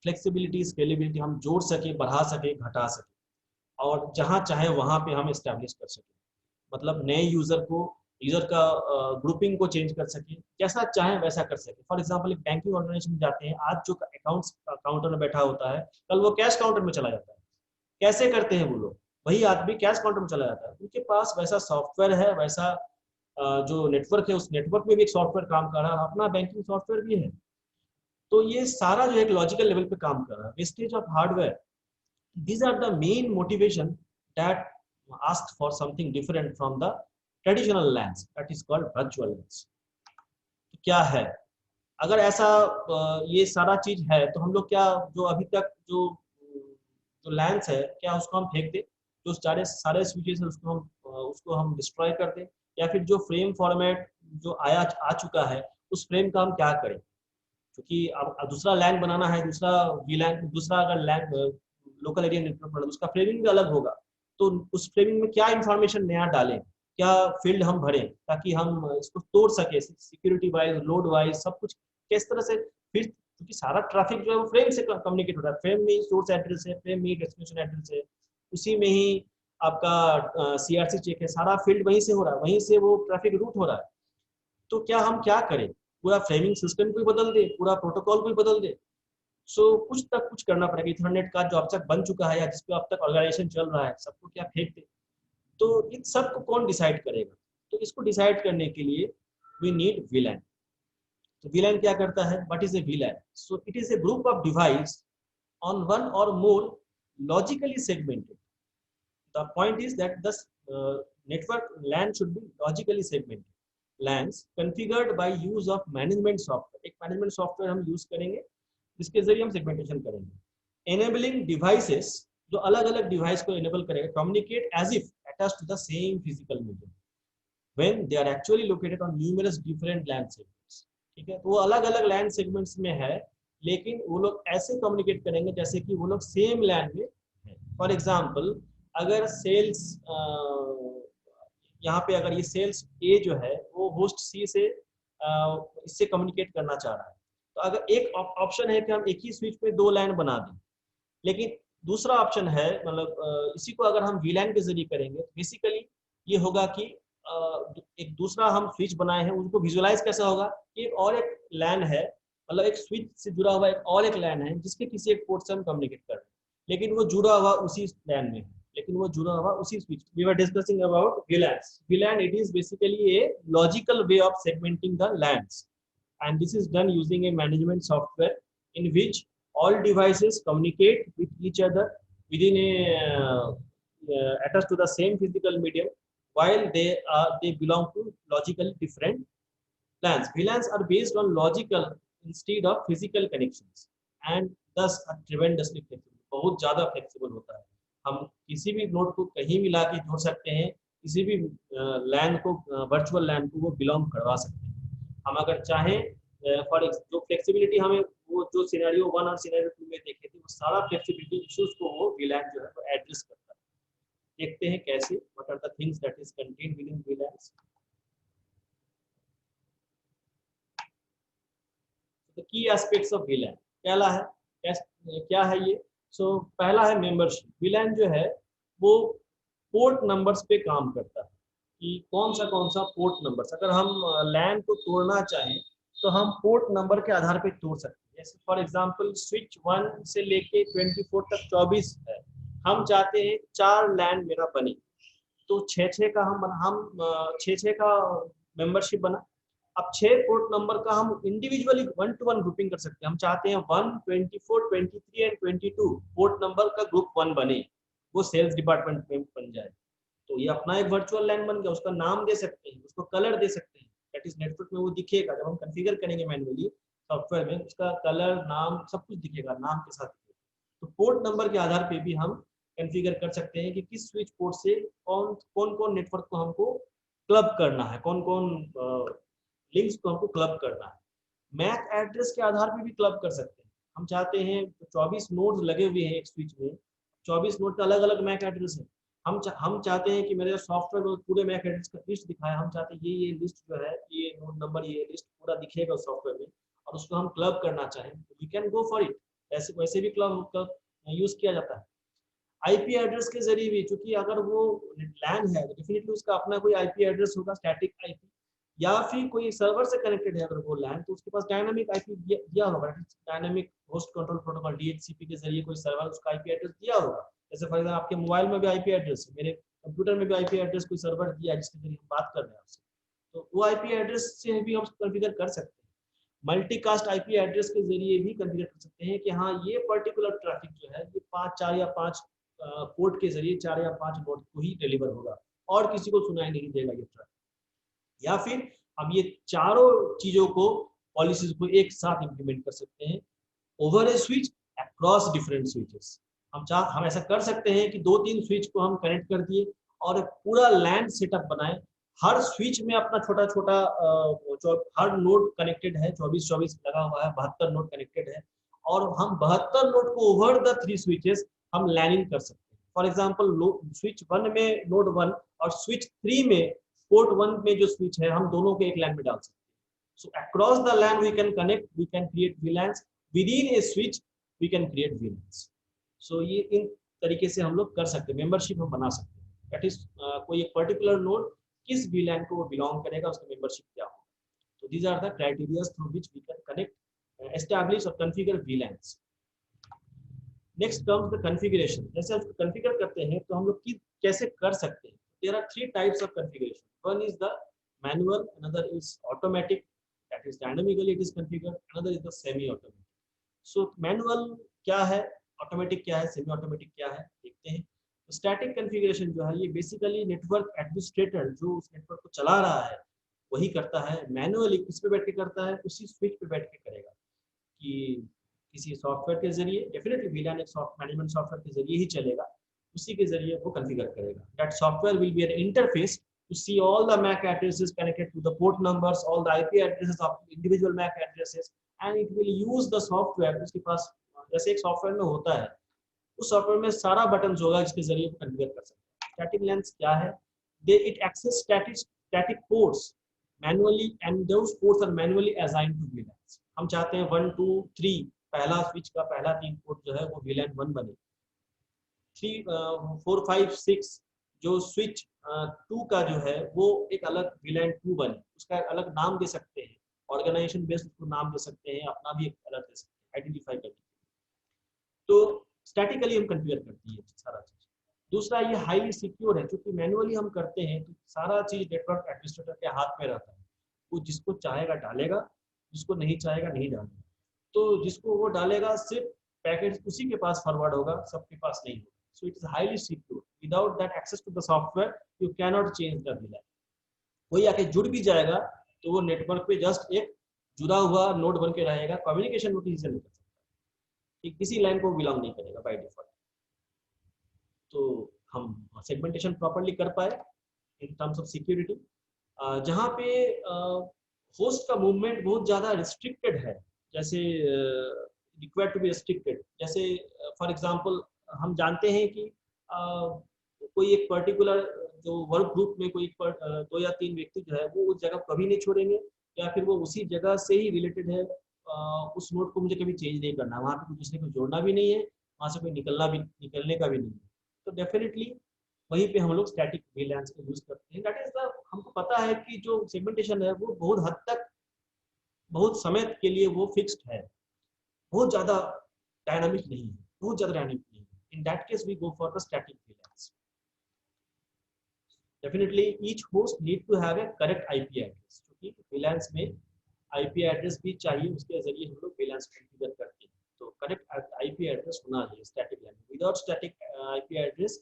फ्लेक्सिबिलिटी, स्केलेबिलिटी, हम जोड़ सके, बढ़ा सके, घटा सके, और जहाँ चाहे वहाँ पे हम इस्टेब्लिश कर सके। मतलब नए यूजर का ग्रुपिंग को चेंज कर सके, जैसा चाहे वैसा कर सके। फॉर एग्जांपल एक बैंकिंग ऑर्गेनाइजेशन में जाते हैं, आज जो अकाउंट्स काउंटर में बैठा होता है, कल वो कैश काउंटर में चला जाता है। कैसे करते हैं वो लोग? वही आदमी कैश काउंटर में चला जाता है। उनके पास वैसा सॉफ्टवेयर है, वैसा जो नेटवर्क है, उस नेटवर्क में भी एक सॉफ्टवेयर काम कर रहा है, अपना बैंकिंग सॉफ्टवेयर भी है। तो ये सारा जो एक लॉजिकल लेवल पे काम कर रहा है। Wastage of hardware, these are the main motivation that ask for something different from the traditional LANs, that is called virtual LANs। तो क्या है, अगर ऐसा ये सारा चीज है, तो हम लोग क्या जो अभी तक जो LANs है, क्या उसको हम फेंक दें? जो सारे स्विचेस है उसको हम डिस्ट्रॉय कर दें, या फिर जो फ्रेम फॉर्मेट जो आ चुका है, उस फ्रेम का हम क्या करें? क्योंकि अब दूसरा लैन बनाना है, दूसरा VLAN, दूसरा अगर लैन लोकल एरिया नेटवर्क बनाना, उसका फ्रेमिंग भी अलग होगा। तो उस फ्रेमिंग में क्या इंफॉर्मेशन नया डालें, क्या फील्ड हम भरें, ताकि हम इसको तोड़ सके, सिक्योरिटी वाइज, लोड वाइज, सब कुछ किस तरह से फिर, क्योंकि सारा ट्रैफिक जो है वो फ्रेम से कम्युनिकेट हो रहा है। फ्रेम में ही सोर्स एड्रेस है, फ्रेम में ही डेस्टिनेशन एड्रेस है, उसी में ही आपका CRC चेक है, सारा फील्ड वहीं से हो रहा है, वहीं से वो ट्रैफिक रूट हो रहा है। तो क्या हम क्या करें? पूरा फ्रेमिंग सिस्टम को ही बदल दे, पूरा प्रोटोकॉल को ही बदल दे? सो कुछ करना पड़ेगा। इथरनेट का जो अब तक बन चुका है या जिस पे अब तक ऑर्गेनाइजेशन चल रहा है, सबको क्या फेंक दे? तो इन सब को कौन डिसाइड करेगा? तो इसको डिसाइड करने के लिए वी नीड VLAN। तो VLAN क्या करता है? What is a VLAN? So it is a group of device on one or more logically segmented. The point is that the network LAN should be logically segmented. LANs configured by use of management software। एक मैनेजमेंट सॉफ्टवेयर हम यूज करेंगे जिसके जरिए हम सेगमेंटेशन करेंगे। Enabling devices, जो अलग अलग डिवाइस को एनेबल करेगा, communicate as if attached to the same physical medium when they are actually located on numerous different LAN segments। ठीक है, तो वो अलग अलग LAN segments में है, लेकिन वो लोग ऐसे कम्युनिकेट करेंगे जैसे कि वो लोग सेम लैन में है। फॉर एग्जाम्पल, अगर सेल्स यहाँ पे अगर ये सेल्स ए जो है वो होस्ट सी से इससे कम्युनिकेट करना चाह रहा है, तो अगर एक ऑप्शन है कि हम एक ही स्विच पे 2 लाइन बना दें, लेकिन दूसरा ऑप्शन है, मतलब इसी को अगर हम वीलैन के जरिए करेंगे तो बेसिकली ये होगा कि एक दूसरा हम स्विच बनाए हैं, उनको विजुअलाइज कैसा होगा कि एक और एक लैन है, मतलब एक स्विच से जुड़ा हुआ एक और एक लैन है जिसके किसी एक पोर्ट से हम कम्युनिकेट कर रहे हैं, लेकिन वो जुड़ा हुआ उसी लैन में है, लेकिन वो जुड़ा हुआ उसी switch. We were discussing about VLANs. VLAN, it is basically a logical way of segmenting the LANs, and this is done using a management software in which all devices communicate with each other within a attached to the same physical medium, while they belong to logically different LANs. VLANs are based on logical instead of physical connections, and thus are tremendously flexible. बहुत ज़्यादा flexible होता है। हम किसी भी नोड को कहीं मिला के जोड़ सकते हैं, किसी भी लैन को, वर्चुअल लैन को वो बिलोंग करवा सकते हैं। हम अगर चाहें फॉर जो फ्लेक्सिबिलिटी हमें वो जो सिनेरियो 1 और सिनेरियो 2 में देखे थे, वो सारा फ्लेक्सिबिलिटी इश्यूज को वो VLAN जो है वो एड्रेस करता है। देखते हैं कैसे, what are the things that is contained within VLANs। तो की एस्पेक्ट्स ऑफ VLAN क्या है ये? सो पहला है मेंबरशिप। VLAN जो है वो पोर्ट नंबर्स पे काम करता है कि कौन सा पोर्ट नंबर्स, अगर हम लैन को तोड़ना चाहें तो हम पोर्ट नंबर के आधार पे तोड़ सकते हैं। जैसे फॉर एग्जांपल स्विच 1 से लेके 24 तक 24 है, हम चाहते हैं 4 लैन मेरा बने, तो 6 का मेंबरशिप बना। अब 6 पोर्ट नंबर का हम इंडिविजुअली 1 to 1 ग्रुपिंग कर सकते हैं। हम चाहते हैं 1, 24, 23 एंड 22 पोर्ट नंबर का ग्रुप 1 बने, वो सेल्स डिपार्टमेंट में बन जाए, तो ये अपना एक वर्चुअल लैन बन गया। उसका नाम दे सकते हैं, उसको कलर दे सकते हैं, दैट इज नेटवर्क में वो दिखेगा। जब हम कॉन्फ़िगर करेंगे मैन्युअली सॉफ्टवेयर में, उसका कलर, नाम सब कुछ दिखेगा, नाम के साथ दिखेगा। तो पोर्ट नंबर के आधार पे भी हम कॉन्फ़िगर कर सकते हैं कि किस स्विच पोर्ट से कौन कौन नेटवर्क को हमको क्लब करना है, कौन कौन लिंक्स को हमको क्लब करना है। मैक एड्रेस के आधार पे भी क्लब कर सकते हैं। हम चाहते हैं 24 नोड्स लगे हुए हैं एक स्विच में, 24 नोड का अलग अलग मैक एड्रेस है। हम चाहते हैं कि मेरे सॉफ्टवेयर में पूरे मैक एड्रेस का लिस्ट दिखाए। हम चाहते हैं ये लिस्ट जो है, ये नोड नंबर, ये लिस्ट पूरा दिखेगा सॉफ्टवेयर में, और उसको हम क्लब करना चाहें तो we can go for it. ऐसे वैसे भी क्लब यूज किया जाता है। आईपी एड्रेस के जरिए भी, क्योंकि अगर वो लैन है तो डेफिनेटली उसका अपना कोई आईपी एड्रेस होगा, स्टैटिक आईपी, या फिर कोई सर्वर से कनेक्टेड है अगर वो लैन, तो उसके पास डायनामिक आईपी दिया होगा, dynamic host control protocol DHCP के जरिए कोई सर्वर उसका आईपी एड्रेस दिया होगा। जैसे फॉर एग्जांपल आपके मोबाइल में भी आईपी एड्रेस है, मेरे कंप्यूटर में भी आईपी एड्रेस कोई सर्वर दिया है जिसके जरिए हम बात कर रहे हैं आपसे, तो वो आईपी एड्रेस से भी हम कॉन्फ़िगर कर सकते हैं। मल्टीकास्ट आईपी एड्रेस के जरिए भी कॉन्फ़िगर कर सकते हैं कि हाँ ये पर्टिकुलर ट्रैफिक जो है ये 4 या 5 पोर्ट के जरिए 4 या 5 नोड को ही डिलीवर होगा, और किसी को सुनाई नहीं देगा ये ट्रैफिक। या फिर हम ये चारों चीजों को, पॉलिसीज को एक साथ इंप्लीमेंट कर सकते हैं ओवर ए स्विच अक्रॉस डिफरेंट स्विचेस। हम ऐसा कर सकते हैं कि 2-3 स्विच को हम कनेक्ट कर दिए और पूरा लैन सेटअप बनाए। हर स्विच में अपना छोटा छोटा हर नोड कनेक्टेड है, 24 लगा हुआ है, 72 नोड कनेक्टेड है, और हम 72 नोड को ओवर द 3 स्विचेस हम लैनिंग कर सकते हैं। फॉर एग्जाम्पल स्विच 1 में नोड 1 और स्विच 3 में पोर्ट 1 में जो स्विच है, हम दोनों को एक लैन में डाल सकते हैं। So across the LAN we can connect, we can create VLANs, within a switch we can create VLANs। So ये इन तरीके से हम लोग कर सकते हैं, मेंबरशिप हम बना सकते हैं। दैट इज कोई एक पर्टिकुलर नोड किस VLAN को वो बिलोंग करेगा, उसका मेंबरशिप क्या होगा। तो these are the criteria through which we can connect, establish और configure VLANs। Next comes the configuration. जैसे हम कॉन्फ़िगर करते हैं तो हम लोग कैसे कर सकते हैं। There are 3 types of configuration. One is the manual, another is automatic, that is dynamically it is configured, another is the semi automatic. So manual क्या है, ऑटोमेटिक क्या है, सेमी ऑटोमेटिक क्या है, देखते हैं। तो स्टैटिक कॉन्फ़िगरेशन जो है ये बेसिकली नेटवर्क एडमिनिस्ट्रेटर जो उस नेटवर्क को चला रहा है वही करता है। मैनुअली किस पे बैठ के करता है, उसी स्विच पे बैठ के करेगा कि किसी सॉफ्टवेयर के जरिए, डेफिनेटली VLAN एक मैनेजमेंट सॉफ्टवेयर के जरिए ही चलेगा, उसी के जरिए वो कॉन्फ़िगर करेगा। That software will be N interface to see all the MAC addresses connected to the port numbers, all the IP addresses of individual MAC addresses, and it will use the software। उसके पास जैसे एक सॉफ्टवेयर में होता है उस सॉफ्टवेयर में सारा बटन होगा जिसके जरिए कॉन्फ़िगर कर सकते हैं। स्टैटिक लेंस क्या है? They it access static ports manually and those ports are manually assigned to VLANs। हम चाहते हैं 1 2 3 पहला स्विच का पहला 3 पोर्ट जो है वो VLAN 1 बने, 3 4 5 6 जो स्विच 2 का जो है वो एक अलग VLAN 2 बने, उसका अलग नाम दे सकते हैं, ऑर्गेनाइजेशन बेस्ड उसको नाम दे सकते हैं, अपना भी एक अलग दे सकते हैं आइडेंटिफाई करने के लिए। तो स्टैटिकली हम कॉन्फ़िगर करती है सारा चीज। दूसरा ये हाईली सिक्योर है, क्योंकि मैनुअली हम करते हैं तो सारा चीज नेटवर्क एडमिनिस्ट्रेटर के हाथ में रहता है, वो जिसको चाहेगा डालेगा, जिसको नहीं चाहेगा नहीं डालेगा। तो जिसको वो डालेगा सिर्फ पैकेट उसी के पास फॉरवर्ड होगा, सबके पास नहीं होगा। So it is highly secure, without that access to the software you can not change the VLAN। कोई आके जुड़ भी जाएगा तो वो नेटवर्क पे जस्ट एक जुड़ा हुआ नोड बन के रहेगा, कम्युनिकेशन वो किसी से नहीं कर सकता, कि किसी लाइन को बिलोंग नहीं करेगा बाय डिफॉल्ट। तो हम सेगमेंटेशन प्रॉपर्ली कर पाए इन टर्म्स ऑफ सिक्योरिटी। जहाँ पे होस्ट का मूवमेंट बहुत ज़्यादा रिस्ट्रिक्टेड है, जैसे रिक्वायर्ड टू बी रिस्ट्रिक्टेड, जैसे फॉर एग्जांपल हम जानते हैं कि कोई एक पर्टिकुलर जो वर्क ग्रुप में कोई 2 या 3 व्यक्ति जो है वो उस जगह कभी नहीं छोड़ेंगे, या फिर वो उसी जगह से ही रिलेटेड है, उस नोड को मुझे कभी चेंज नहीं करना, वहाँ पे दूसरे को जोड़ना भी नहीं है, वहाँ से कोई निकलने का भी नहीं है। तो डेफिनेटली वहीं पे हम लोग स्टैटिक VLANs को यूज करते हैं। दैट इज द, हमको पता है कि जो सेगमेंटेशन है वो बहुत हद तक बहुत समय के लिए वो फिक्स्ड है, बहुत ज्यादा डायनामिक नहीं है, बहुत ज्यादा डायनामिक नहीं है। In that case we go for the static VLANs। Definitely each host need to have a correct IP address, क्योंकि VLANs में IP एड्रेस भी चाहिए, उसके जरिए हम लोग VLANs कॉन्फ़िगर करते हैं। तो करेक्ट IP एड्रेस होना चाहिए static LAN। Without static IP address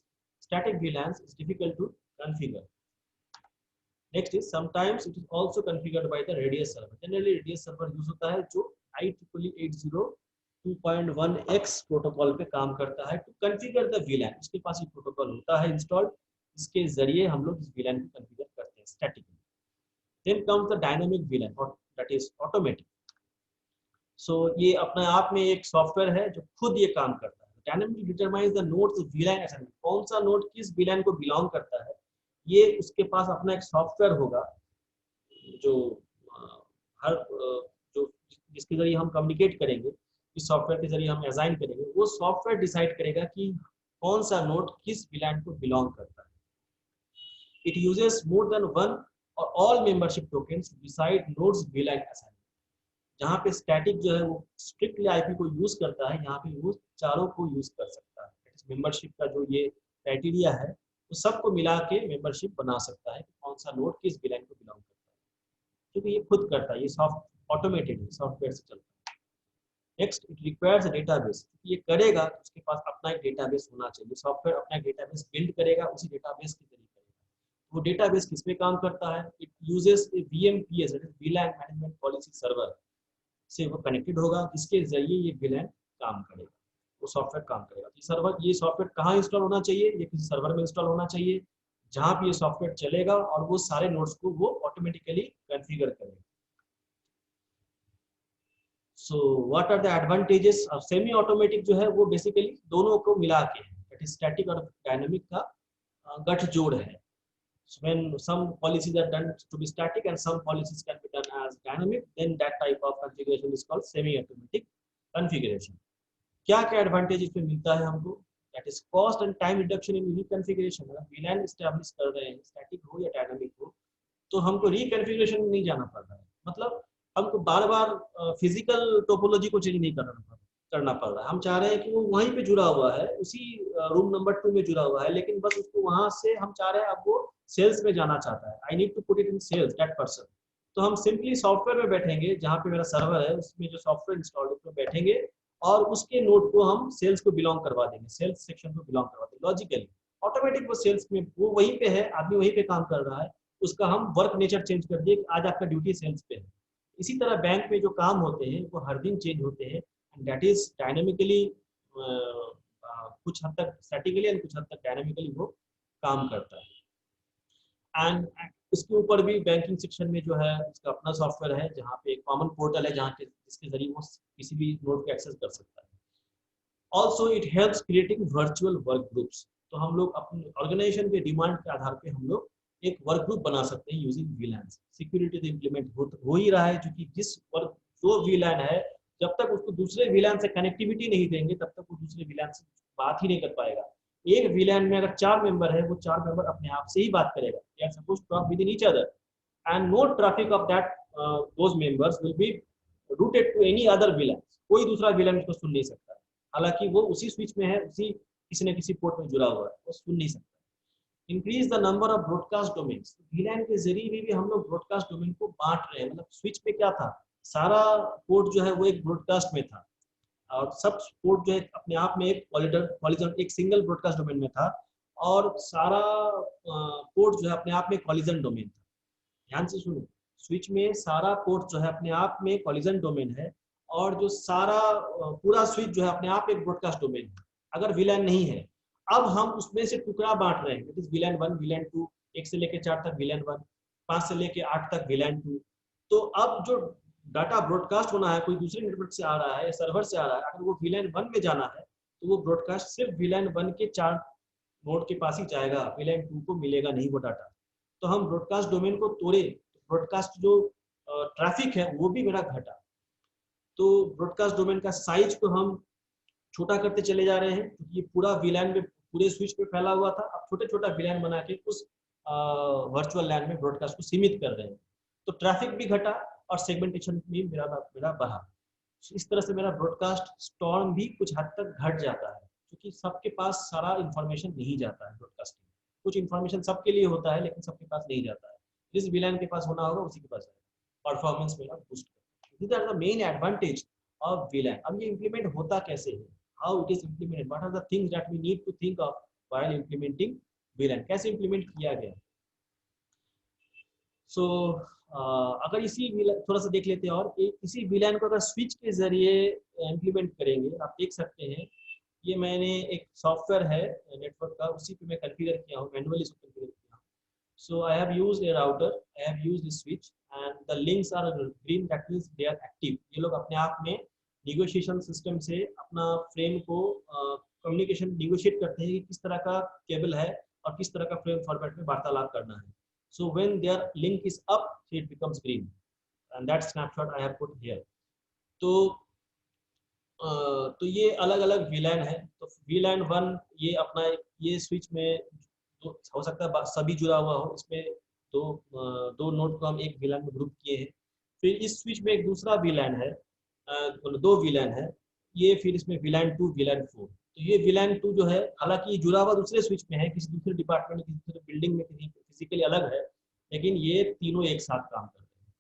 static VLANs is difficult to configure. Next is sometimes it is also configured by the radius server. Generally radius server use होता है जो IEEE 802.1x प्रोटोकॉल पे काम करता है। to configure the VLAN, उसके पास ये प्रोटोकॉल होता है इंस्टॉल्ड, इसके जरिए हम लोग इस VLAN को कॉन्फ़िगर करते हैं statically. Then comes the dynamic VLAN, or that is automatic. So ये अपने आप में एक सॉफ्टवेयर है जो खुद ये काम करता है। Dynamically determines the nodes VLAN assignment, कौन सा नोड किस VLAN को बिलोंग करता है, ये उसके पास अपना एक सॉफ्टवेयर होगा जो हर जो जिसके जरिए हम कम्युनिकेट करेंगे, इस सॉफ्टवेयर के जरिए हम असाइन करेंगे, वो सॉफ्टवेयर डिसाइड करेगा कि कौन सा नोड किस VLAN को बिलोंग करता है। It uses more than one or all membership tokens to decide nodes VLAN assignment. जहाँ पे स्टैटिक जो है वो स्ट्रिक्टली IP को यूज करता है, यहाँ पे वो चारों को यूज कर सकता है। मेंबरशिप का जो ये क्राइटेरिया है वो सबको मिला के मेंबरशिप बना सकता है कि कौन सा नोड किस VLAN को बिलोंग करता है, क्योंकि ये खुद करता है, ये ऑटोमेटेड है, सॉफ्टवेयर से चलता है। नेक्स्ट, इट रिक्वायर्स डेटाबेस, ये करेगा तो उसके पास अपना एक डेटाबेस होना चाहिए, सॉफ्टवेयर अपना डेटाबेस बिल्ड करेगा, उसी डेटाबेस के जरिए करेगा। वो डेटाबेस किस पे काम करता है? It uses A VMPS, VLAN management policy server से वो कनेक्टेड होगा, जिसके जरिए ये VLAN काम करेगा, वो सॉफ्टवेयर काम करेगा। ये सॉफ्टवेयर कहाँ इंस्टॉल होना चाहिए? ये किसी सर्वर में इंस्टॉल होना चाहिए जहाँ पे ये सॉफ्टवेयर चलेगा और वो सारे नोड्स को वो ऑटोमेटिकली कॉन्फ़िगर करेगा। So what are the advantages of semi automatic? जो है वो बेसिकली दोनों को मिला के, दैट इज स्टैटिक और डायनामिक का गठजोड़ है। So when some policies are done to be static and some policies can be done as dynamic, then that type of configuration is called semi-automatic configuration. क्या क्या एडवांटेज इसमें मिलता है हमको? That is cost and time reduction in reconfiguration. अगर VLAN establish कर रहे हैं, स्टैटिक हो या डायनामिक हो, तो हमको रिकॉन्फ़िगरेशन में नहीं जाना पड़ रहा है, मतलब हमको बार बार फिजिकल टोपोलॉजी को चेंज नहीं करना पड़ रहा है। हम चाह रहे हैं कि वो वहीं पे जुड़ा हुआ है, उसी रूम नंबर 2 में जुड़ा हुआ है, लेकिन बस उसको वहां से हम चाह रहे हैं अब वो सेल्स में जाना चाहता है, I need to put it in sales that person. तो हम सिंपली सॉफ्टवेयर में बैठेंगे, जहाँ पे मेरा सर्वर है उसमें जो सॉफ्टवेयर इंस्टॉल्ड है उसमें बैठेंगे और उसके नोड को हम सेल्स को बिलोंग करवा देंगे, सेल्स सेक्शन को बिलोंग करवा देंगे लॉजिकली, ऑटोमेटिक वो सेल्स में, वो वहीं पे है, आदमी वहीं पे काम कर रहा है, उसका हम वर्क नेचर चेंज कर दिए कि आज आपका ड्यूटी सेल्स पे है। इसी तरह बैंक में जो काम होते हैं वो हर दिन चेंज होते हैं, एंड दैट इज डायनामिकली, कुछ हद तक स्टैटिकली एंड कुछ हद तक डायनामिकली वो काम करता है। एंड इसके ऊपर भी बैंकिंग सेक्शन में जो है उसका अपना सॉफ्टवेयर है, जहाँ पे एक कॉमन पोर्टल है जहाँ के जिसके जरिए वो किसी भी नोड को एक्सेस कर सकता है। Also it helps creating virtual work groups. तो हम लोग अपने ऑर्गेनाइजेशन के डिमांड के आधार पे हम लोग एक वर्क ग्रुप बना सकते हैं यूजिंग वीलैन। सिक्योरिटी तो इम्प्लीमेंट हो ही रहा है, क्योंकि जिस वर्क जो वीलैन है जब तक उसको दूसरे वीलैन से कनेक्टिविटी नहीं देंगे तब तक वो दूसरे वीलैन से बात ही नहीं कर पाएगा। एक वीलैन में अगर 4 मेंबर है, वो 4 मेंबर अपने आप से ही बात करेगा, they are supposed to talk within each other and no traffic of that those members will be routed to any other VLAN। कोई दूसरा VLAN उसको सुन नहीं सकता, हालांकि वो उसी स्विच में है, उसी किसी न किसी पोर्ट में जुड़ा हुआ है, वो सुन नहीं सकता। Increase the number of broadcast domains. VLAN के जरिए भी हम लोग ब्रॉडकास्ट डोमेन को बांट रहे हैं। मतलब स्विच पे क्या था, सारा पोर्ट जो है वो एक ब्रॉडकास्ट में था, और सब पोर्ट जो है अपने आप में एक कॉलिजन एक सिंगल ब्रॉडकास्ट डोमेन में था, और सारा पोर्ट जो है अपने आप में कॉलिजन डोमेन था। ध्यान से सुनो, स्विच में सारा पोर्ट जो है अपने आप में कॉलिजन डोमेन है, और जो सारा पूरा स्विच जो है अपने आप एक ब्रॉडकास्ट डोमेन है, अगर वीलैन नहीं है। अब हम उसमें से टुकड़ा बांट रहे हैं, दैट इज वीलैन 1, वीलैन 2, 1 से लेके 4 तक वीलैन 1, 5 से लेके 8 तक वीलैन 2। तो अब जो डाटा ब्रॉडकास्ट होना है कोई दूसरे नेटवर्क से आ रहा है या सर्वर से आ रहा है, अगर वो वीलैन 1 में जाना है तो वो ब्रॉडकास्ट सिर्फ वीलैन 1 के 4 नोड के पास ही जाएगा, वीलैन 2 को मिलेगा नहीं वो डाटा। तो हम ब्रॉडकास्ट डोमेन को तोड़े, ब्रॉडकास्ट जो ट्रैफिक है वो भी मेरा घटा। तो ब्रॉडकास्ट डोमेन का साइज को हम छोटा करते चले जा रहे हैं, क्योंकि ये पूरा वीलैन में पूरे स्विच पे फैला हुआ था। अब छोटे छोटा वीलैन बना के उस वर्चुअल लैन में ब्रॉडकास्ट को सीमित कर रहे हैं, तो ट्रैफिक भी घटा और सेगमेंटेशन भी मेरा बढ़ा। इस तरह से मेरा ब्रॉडकास्ट स्टॉर्म भी कुछ हद तक घट जाता है, क्योंकि सबके पास सारा इंफॉर्मेशन नहीं जाता है ब्रॉडकास्टिंग। कुछ इंफॉर्मेशन सबके लिए होता है लेकिन सबके पास नहीं जाता है, जिस वीलैन के पास होना होगा उसी के पास जाएगा। परफॉर्मेंस मेरा बूस्ट करता है। These are the main advantage of VLAN। अब ये इम्प्लीमेंट होता कैसे है, how it is implemented, what are the things that we need to think of while implementing VLAN, कैसे इम्प्लीमेंट किया गया। सो अगर इसी थोड़ा सा देख लेते हैं, और इसी VLAN को अगर स्विच के जरिए इम्प्लीमेंट करेंगे, आप देख सकते हैं ये मैंने एक सॉफ्टवेयर है नेटवर्क का, उसी पे मैं कॉन्फ़िगर किया हूँ, मैनुअली इसको कॉन्फ़िगर किया हूँ। So I have used a router, I have used a switch and the links are green, that means they are active. ये लोग अपने आप में निगोशिएशन सिस्टम से अपना फ्रेम को कम्युनिकेशन निगोशिएट करते हैं कि किस तरह का केबल है और किस तरह का फ्रेम फॉर्मेट में वार्तालाप करना है। So when their link is up, it becomes green, and that snapshot I have put here। तो ये अलग अलग VLAN है। तो VLAN 1 ये अपना ये स्विच में तो हो सकता है सभी जुड़ा हुआ हो, इसमें दो नोड को हम एक VLAN में ग्रुप किए हैं। फिर इस स्विच में एक दूसरा VLAN है, 2 VLAN है, ये फिर इसमें VLAN 2, VLAN 4। तो ये VLAN 2 जो है, हालांकि ये जुड़ा हुआ दूसरे स्विच में है, किसी दूसरे डिपार्टमेंट में, किसी दूसरे बिल्डिंग में, किसी फिजिकली अलग है, लेकिन ये तीनों एक साथ काम करते हैं।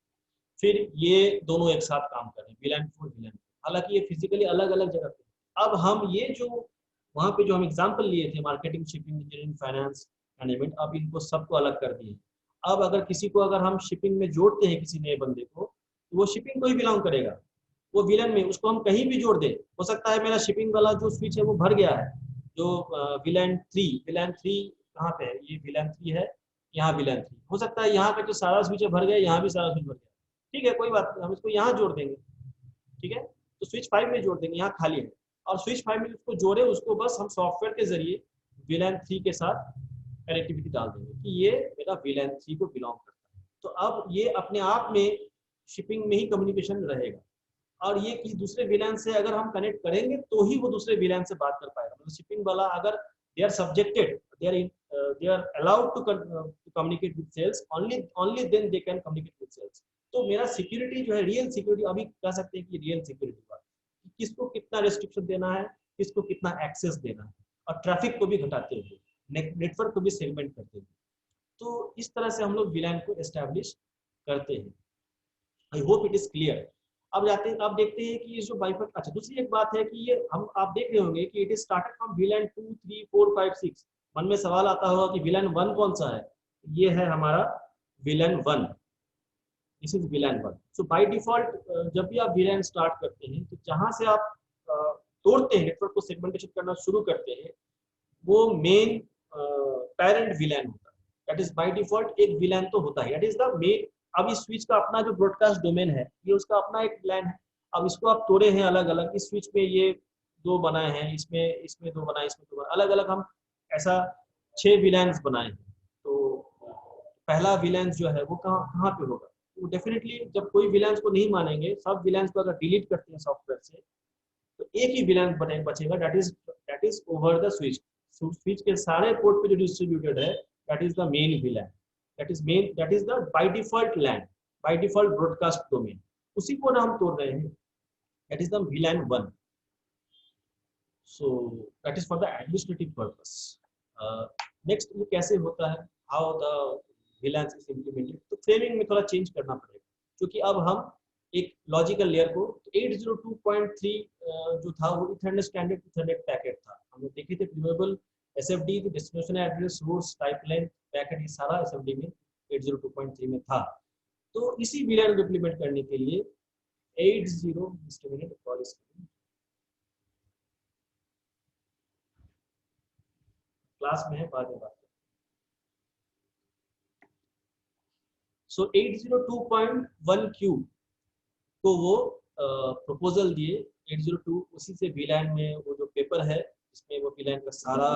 फिर ये दोनों एक साथ काम कर रहे हैं, VLAN 4, VLAN 4, हालांकि ये फिजिकली अलग अलग जगह पे। अब हम ये जो वहाँ पे जो हम एग्जाम्पल लिए थे, marketing, shipping, engineering, finance, management, अब इनको सबको अलग कर दिए। अब अगर किसी को अगर हम शिपिंग में जोड़ते हैं किसी नए बंदे को, तो वो शिपिंग को ही बिलोंग करेगा, वो VLAN में उसको हम कहीं भी जोड़ दें। हो सकता है मेरा शिपिंग वाला जो स्विच है वो भर गया है, जो VLAN 3 कहाँ पे है, ये VLAN 3 है, यहाँ VLAN 3 हो सकता है, यहाँ का जो सारा स्विच भर गया, यहाँ भी सारा स्विच भर गया, ठीक है, कोई बात नहीं, हम इसको यहाँ जोड़ देंगे, ठीक है। तो स्विच 5 में जोड़ देंगे, यहाँ खाली है, और स्विच 5 में उसको जोड़े, उसको बस हम सॉफ्टवेयर के जरिए VLAN 3 के साथ कनेक्टिविटी डाल देंगे कि ये मेरा VLAN 3 को बिलोंग करता है। तो अब ये अपने आप में शिपिंग में ही कम्युनिकेशन रहेगा, और ये किसी दूसरे VLAN से अगर हम कनेक्ट करेंगे तो ही वो दूसरे VLAN से बात कर पाएगा। मतलब शिपिंग वाला अगर they are subjected, they are allowed to communicate with sales, only then they can communicate with sales। तो मेरा सिक्योरिटी जो है, रियल सिक्योरिटी, अभी कह सकते हैं कि रियल सिक्योरिटी हुआ, किसको कितना रेस्ट्रिक्शन देना है, किसको कितना एक्सेस देना है, और ट्रैफिक को भी घटाते हुए, नेटवर्क को भी सेगमेंट करते हुए। तो इस तरह से हम लोग VLAN को एस्टैब्लिश करते हैं। आई होप इट इज क्लियर। अब देखते हैं कि ये जो बाइफर्क, अच्छा दूसरी एक बात है कि ये आप देख रहे होंगे कि it is started from VLAN 2, 3, 4, 5, 6। मन में सवाल आता होगा कि VLAN 1 कौन सा है, ये है हमारा VLAN 1, this is VLAN 1। So by default जब भी आप VLAN स्टार्ट करते हैं, तो जहां से आप तोड़ते हैं, नेटवर्क को सेगमेंटेशन करना शुरू करते हैं, वो मेन पेरेंट VLAN होता है, दैट इज बाय डिफॉल्ट एक VLAN तो होता है, दैट इज द मेन। अब इस स्विच का अपना जो ब्रॉडकास्ट डोमेन है, ये उसका अपना एक VLAN है। अब इसको आप तोड़े हैं अलग अलग, इस स्विच में ये दो बनाए हैं, इसमें इसमें दो बनाए, इसमें दो बनाए, अलग अलग हम ऐसा 6 विलेंस बनाए हैं। तो पहला विलेंस जो है वो कहाँ कहाँ पे होगा? तो डेफिनेटली जब कोई विलेंस को नहीं मानेंगे, सब विलेंस को अगर डिलीट करते हैं सॉफ्टवेयर से, तो एक ही विलेंस बचेगा, that is over the switch. Switch के सारे पोर्ट पे जो डिस्ट्रीब्यूटेड है, that is the main VLAN, that is the by default LAN, by default broadcast domain, उसी को हम तोड़ रहे हैं, that is the VLAN 1। so that is for the administrative purpose. Next ये कैसे होता है, how the VLAN is implemented, तो फ्रेमिंग में थोड़ा चेंज करना पड़ेगा, क्योंकि अब हम एक लॉजिकल लेयर को 802.3 जो था वो इथरनेट स्टैंडर्ड इथरनेट पैकेट था, हम लोग देखे थे preamble SFD, destination address, source, type length, packet, ये सारा SFD में 802.3 में था। तो इसी VLAN को इम्प्लीमेंट करने के लिए 80 क्लास में है, बाद में बात करें। सो 802.1Q को वो प्रपोजल दिए, 802 उसी से VLAN में वो जो पेपर है इसमें वो VLAN का सारा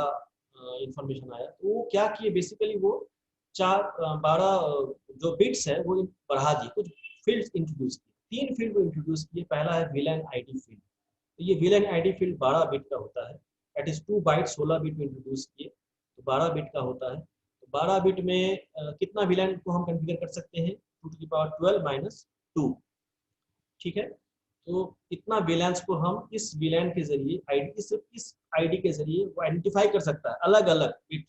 इंफॉर्मेशन आया। तो वो क्या किए, बेसिकली वो 12 जो बिट्स है वो बढ़ा दिए, कुछ फील्ड्स इंट्रोड्यूस किए, 3 फील्ड को इंट्रोड्यूस किए। पहला है VLAN ID फील्ड, तो ये VLAN ID फील्ड 12 बिट का होता है, दैट इज 2 बाइट, 16 बिट में इंट्रोड्यूस किए, तो 12 बिट का होता है। तो 12 बिट में कितना VLAN को हम कॉन्फ़िगर कर सकते हैं, 2 to the power 12 - 2, ठीक है। तो इतना VLANs को हम इस VLAN के जरिए आईडी, सिर्फ इस आईडी के जरिए वो आइडेंटिफाई कर सकता है, अलग अलग बिट,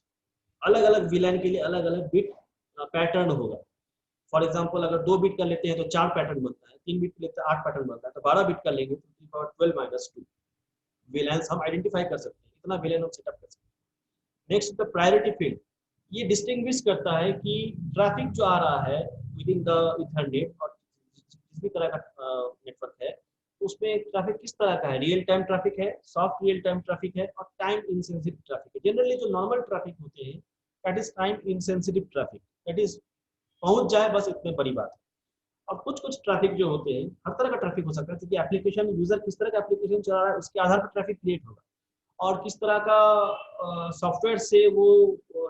अलग अलग VLAN के लिए अलग अलग बिट पैटर्न होगा। फॉर एग्जांपल अगर 2 बिट का लेते हैं तो 4 पैटर्न बनता है, 3 बिट लेते हैं 8 पैटर्न बनता है, तो 12 बिट का लेंगे तो 2 - 2 VLANs हम आइडेंटिफाई कर सकते हैं, इतना VLAN हम सेटअप कर सकते हैं। नेक्स्ट द प्रायोरिटी फील्ड, ये डिस्टिंग्विश करता है कि ट्रैफिक जो आ रहा है विद इन द इथरनेट और जिस भी तरह का नेटवर्क है उसमें ट्रैफिक किस तरह का है, रियल टाइम ट्रैफिक है, सॉफ्ट रियल टाइम ट्रैफिक है और टाइम इनसेंसिटिव ट्रैफिक है। जनरली जो नॉर्मल ट्रैफिक होते हैं that is time insensitive traffic, that is पहुंच जाए बस, इतने बड़ी बात है। और कुछ कुछ ट्रैफिक जो होते हैं, हर तरह का ट्रैफिक हो सकता है, क्योंकि एप्लीकेशन यूजर किस तरह का एप्लीकेशन चला रहा है उसके आधार पर ट्रैफिक क्रिएट होगा, और किस तरह का सॉफ्टवेयर से वो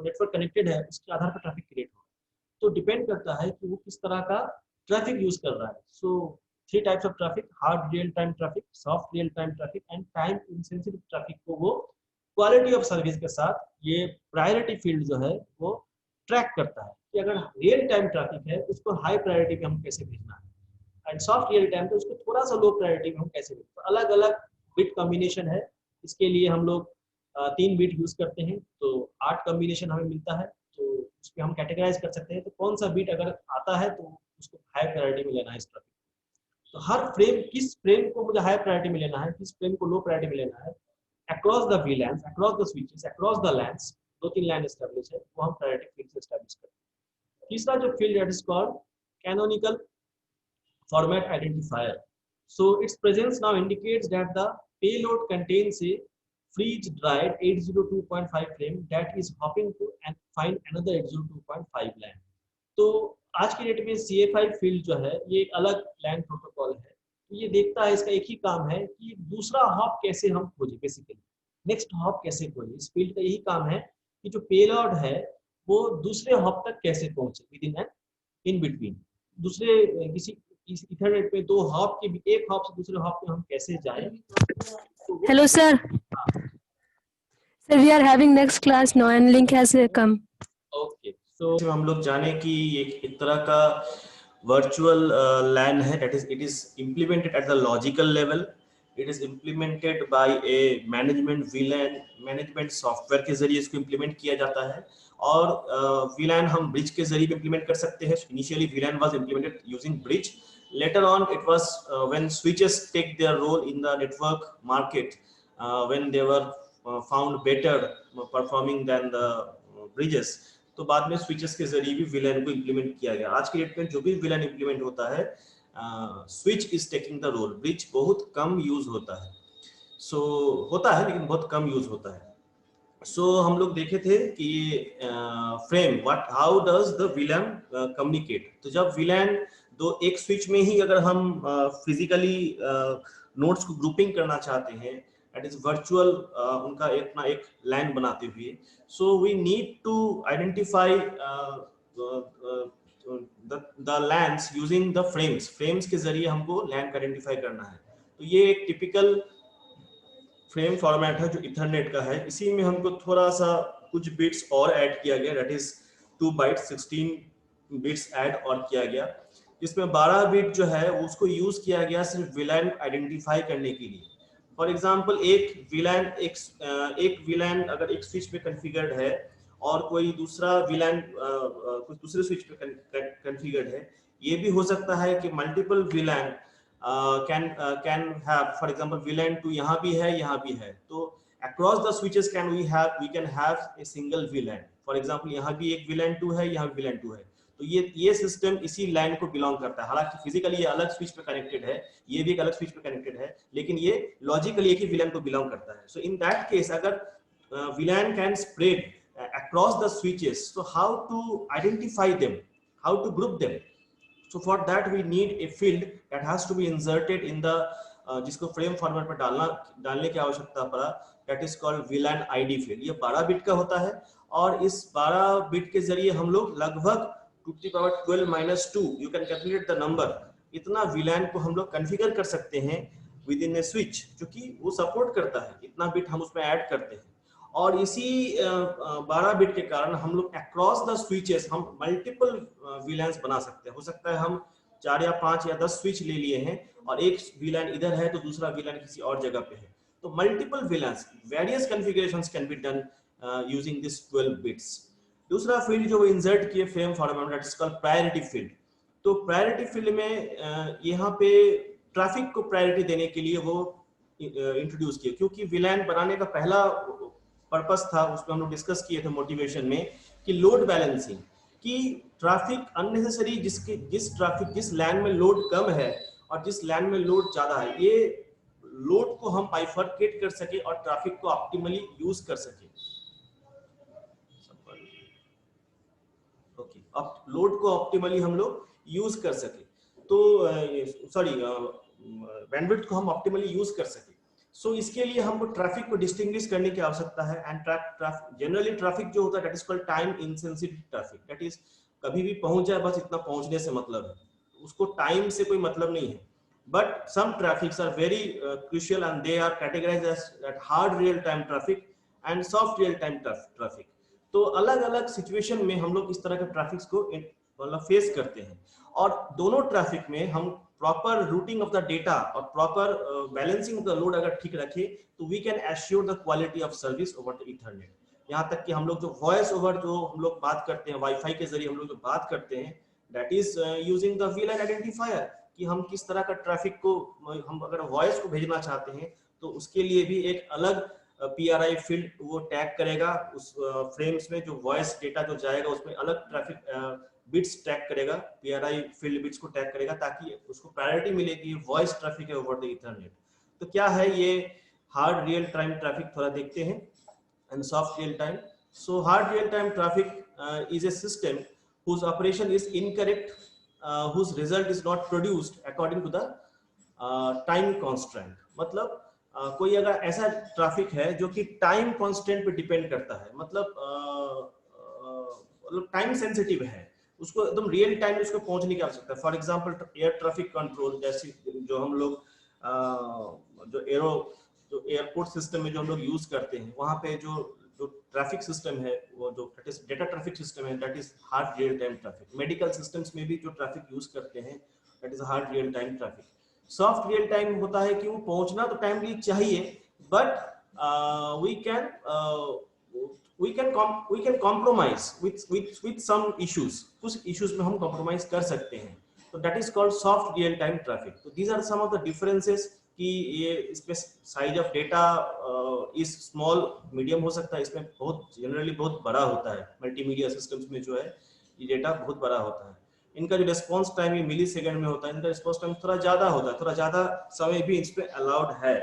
नेटवर्क कनेक्टेड है उसके आधार पर ट्रैफिक क्रिएट होगा। तो डिपेंड करता है कि वो किस तरह का ट्रैफिक यूज कर रहा है। सो 3 types of traffic, hard real time traffic, soft real time traffic and time insensitive traffic को वो क्वालिटी ऑफ सर्विस के साथ ये प्रायोरिटी फील्ड जो है वो ट्रैक करता है कि अगर रियल टाइम ट्रैफिक है उसको हाई प्रायोरिटी पे हम कैसे भेजना है, एंड सॉफ्ट रियल टाइम तो उसको थोड़ा सा लो प्रायोरिटी में हम कैसे भेजते हैं। अलग अलग बिट कॉम्बिनेशन है, इसके लिए हम लोग 3 बिट यूज करते हैं, तो 8 कॉम्बिनेशन हमें मिलता है, तो उसमें हम कैटेगराइज कर सकते हैं तो कौन सा बिट अगर आता है तो उसको हाई प्रायोरिटी में लेना है इस ट्रैफिक। तो हर फ्रेम, किस फ्रेम को मुझे हाई प्रायोरिटी में लेना है, किस फ्रेम को लो प्रायोरिटी में लेना है, across the VLANs, across the switches, across the LANs, 2-3 LAN establish है वो हम प्रायोरिटी फील्ड से एस्टैब्लिश करते हैं। तीसरा जो field that is called canonical format identifier. So its presence now indicates that the payload contains a freeze-dried 802.5 frame that is hopping to and find another 802.5 LAN. तो आज की डेट में CA5 फील्ड जो है ये एक अलग LAN प्रोटोकॉल है, तो ये देखता है, इसका एक ही काम है कि दूसरा हॉप कैसे हम खोजें, बेसिकली नेक्स्ट हॉप कैसे खोजें। इस फील्ड का यही काम है कि जो पेलोड है वो दूसरे हॉप तक कैसे पहुंचे with in and in between, दूसरे किसी इस इथरनेट पे 2 हॉप के, एक हॉप से दूसरे हॉप पे हम कैसे जाएं। Hello sir. Sir, we are having next class now and link has come. Okay, so हम लोग जाने कि ये एक तरह का वर्चुअल LAN है, that is it is implemented at the logical level, it is implemented by a management VLAN, management software के जरिए इसको इम्प्लीमेंट किया जाता है। और VLAN हम ब्रिज के जरिए इम्प्लीमेंट कर सकते हैं। Initially VLAN was implemented using bridge, later on it was when switches take their role in the network market, when they were found better performing than the bridges, तो बाद में स्विचेस के जरिए भी VLAN को इम्प्लीमेंट किया गया। आज की डेट में जो भी VLAN इम्प्लीमेंट होता है switch is taking the role, bridge बहुत कम यूज होता है। सो होता है लेकिन बहुत कम यूज होता है। सो हम लोग देखे थे कि frame what how does the VLAN communicate. तो जब VLAN दो एक स्विच में ही अगर हम फिजिकली नोड्स को ग्रुपिंग करना चाहते हैं दैट इज वर्चुअल उनका अपना एक लैन बनाते हुए. So we need to identify the lands using the frames के जरिए हमको लैन का आइडेंटिफाई करना है. तो ये एक टिपिकल फ्रेम फॉर्मेट है जो इथरनेट का है. इसी में हमको थोड़ा सा कुछ बिट्स और ऐड किया गया, that is 2 bytes 16 bits add और किया गया, जिसमें 12 बिट जो है उसको यूज किया गया सिर्फ विलैन आइडेंटिफाई करने के लिए. फॉर एग्जांपल एक विलैन अगर एक स्विच पे कॉन्फ़िगर्ड है और कोई दूसरा विलैन कुछ दूसरे स्विच पे कॉन्फ़िगर्ड है, ये भी हो सकता है कि multiple विलैन can have, for example, VLAN 2 यहाँ भी है, तो across the switches we can have a single VLAN. For example, यहाँ भी एक VLAN 2 है, यहाँ भी VLAN 2 है, तो ये सिस्टम इसी लैन को बिलोंग करता है. हालांकि फिजिकली ये अलग स्विच पे कनेक्टेड है, ये भी एक अलग स्विच पे कनेक्टेड है, लेकिन ये लॉजिकली एक ही VLAN को बिलोंग करता है. सो इन दैट केस अगर VLAN can spread across the switches, so how to identify them, how to group them? So for that we need a field that has to be inserted in the जिसको फ्रेम फॉर्मेट में डालने की आवश्यकता पड़ा, that is called VLAN ID field. ये 12 बिट का होता है और इस 12 बिट के जरिए हम लोग लगभग 2^12-2 you can calculate the number, इतना VLAN को हम लोग कॉन्फ़िगर कर सकते हैं विद इन ए स्विच, जो कि वो सपोर्ट करता है. इतना बिट हम उसमें ऐड करते हैं और इसी 12 बिट के कारण हम लोग अक्रॉस द स्विचेस हम मल्टीपल VLANs बना सकते हैं. हो सकता है हम 4 या 5 या 10 स्विच ले लिए हैं और एक VLAN इधर है तो दूसरा VLAN किसी और जगह पे है, तो multiple VLANs, various configurations can be done using this 12 bits. दूसरा फील्ड जो वो इंसर्ट किए फ्रेम फॉर्मेट में, that is called priority field. तो प्रायोरिटी फील्ड में यहाँ पे ट्रैफिक को प्रायोरिटी देने के लिए वो इंट्रोड्यूस किए, क्योंकि VLAN बनाने का पहला पर्पस था, उसमें हम लोग डिस्कस किए थे मोटिवेशन में, कि लोड बैलेंसिंग, कि ट्रैफिक अननेसेसरी जिस लैन में लोड कम है और जिस लैन में लोड ज्यादा है, ये लोड को हम बाइफर्केट कर सके और ट्रैफिक को ऑप्टिमली यूज कर सके. ओके, अब लोड को ऑप्टिमली हम लोग यूज कर सके, तो सॉरी बैंडविड्थ को हम ऑप्टिमली यूज कर सके. सो इसके लिए हमको ट्रैफिक को डिस्टिंग्विश करने की आवश्यकता है. एंड जनरली ट्रैफिक जो होता है that is called time insensitive traffic, that is कभी भी पहुंच जाए, बस इतना पहुंचने से मतलब है, उसको टाइम से कोई मतलब नहीं है. But some traffics are very crucial and they are categorised as hard real time traffic and soft real time traffic. तो अलग अलग सिचुएशन में हम लोग इस तरह के ट्रैफिक्स को मतलब फेस करते हैं, और दोनों ट्रैफिक में हम proper routing of the data और proper balancing of the load अगर ठीक रखें, तो we can assure the quality of service over the Ethernet. यहाँ तक कि हम लोग जो वॉइस ओवर जो हम लोग बात करते हैं, वाईफाई के जरिए हम लोग जो बात करते हैं, that is using the VLAN identifier, कि हम किस तरह का ट्रैफिक को, हम अगर वॉइस को भेजना चाहते हैं तो उसके लिए भी एक अलग PRI फील्ड वो टैग करेगा. उस फ्रेम्स में जो वॉइस डेटा जो जाएगा उसमें अलग ट्रैफिक बिट्स टैग करेगा, PRI फील्ड बिट्स को टैग करेगा, ताकि उसको प्रायोरिटी मिलेगी वॉइस ट्रैफिक है ओवर द इथरनेट. तो क्या है ये हार्ड रियल टाइम ट्रैफिक, थोड़ा देखते हैं, and soft real time. So hard real time traffic is a system whose operation is incorrect, whose result is not produced according to the time constraint. मतलब कोई अगर ऐसा ट्रैफिक है जो कि टाइम कांस्टेंट पे डिपेंड करता है, मतलब टाइम सेंसिटिव है, उसको एकदम रियल टाइम में उसको पहुंचने की आवश्यकता है. For example air traffic control, जैसे जो हम लोग जो एयरपोर्ट सिस्टम में जो हम लोग यूज करते हैं, वहां पे जो ट्रैफिक सिस्टम है, वो जो डेटा ट्रैफिक सिस्टम है, that is hard real time traffic. Medical systems में भी जो ट्रैफिक यूज करते हैं, that is hard real time traffic. Soft real time होता है कि वो पहुंचना तो टाइमली चाहिए, but we can compromise with some issues. कुछ issues में हम compromise कर सकते हैं, तो that is called soft real time traffic. So these are some of the differences, कि ये इसमें साइज ऑफ डेटा इस स्मॉल मीडियम हो सकता है, इसमें बहुत जनरली बहुत बड़ा होता है. मल्टीमीडिया सिस्टम्स में जो है ये डेटा बहुत बड़ा होता है. इनका जो रिस्पॉन्स टाइम ये मिली सेकेंड में होता है, इनका रिस्पॉन्स टाइम थोड़ा ज्यादा होता है, थोड़ा ज्यादा समय भी इस पे अलाउड है.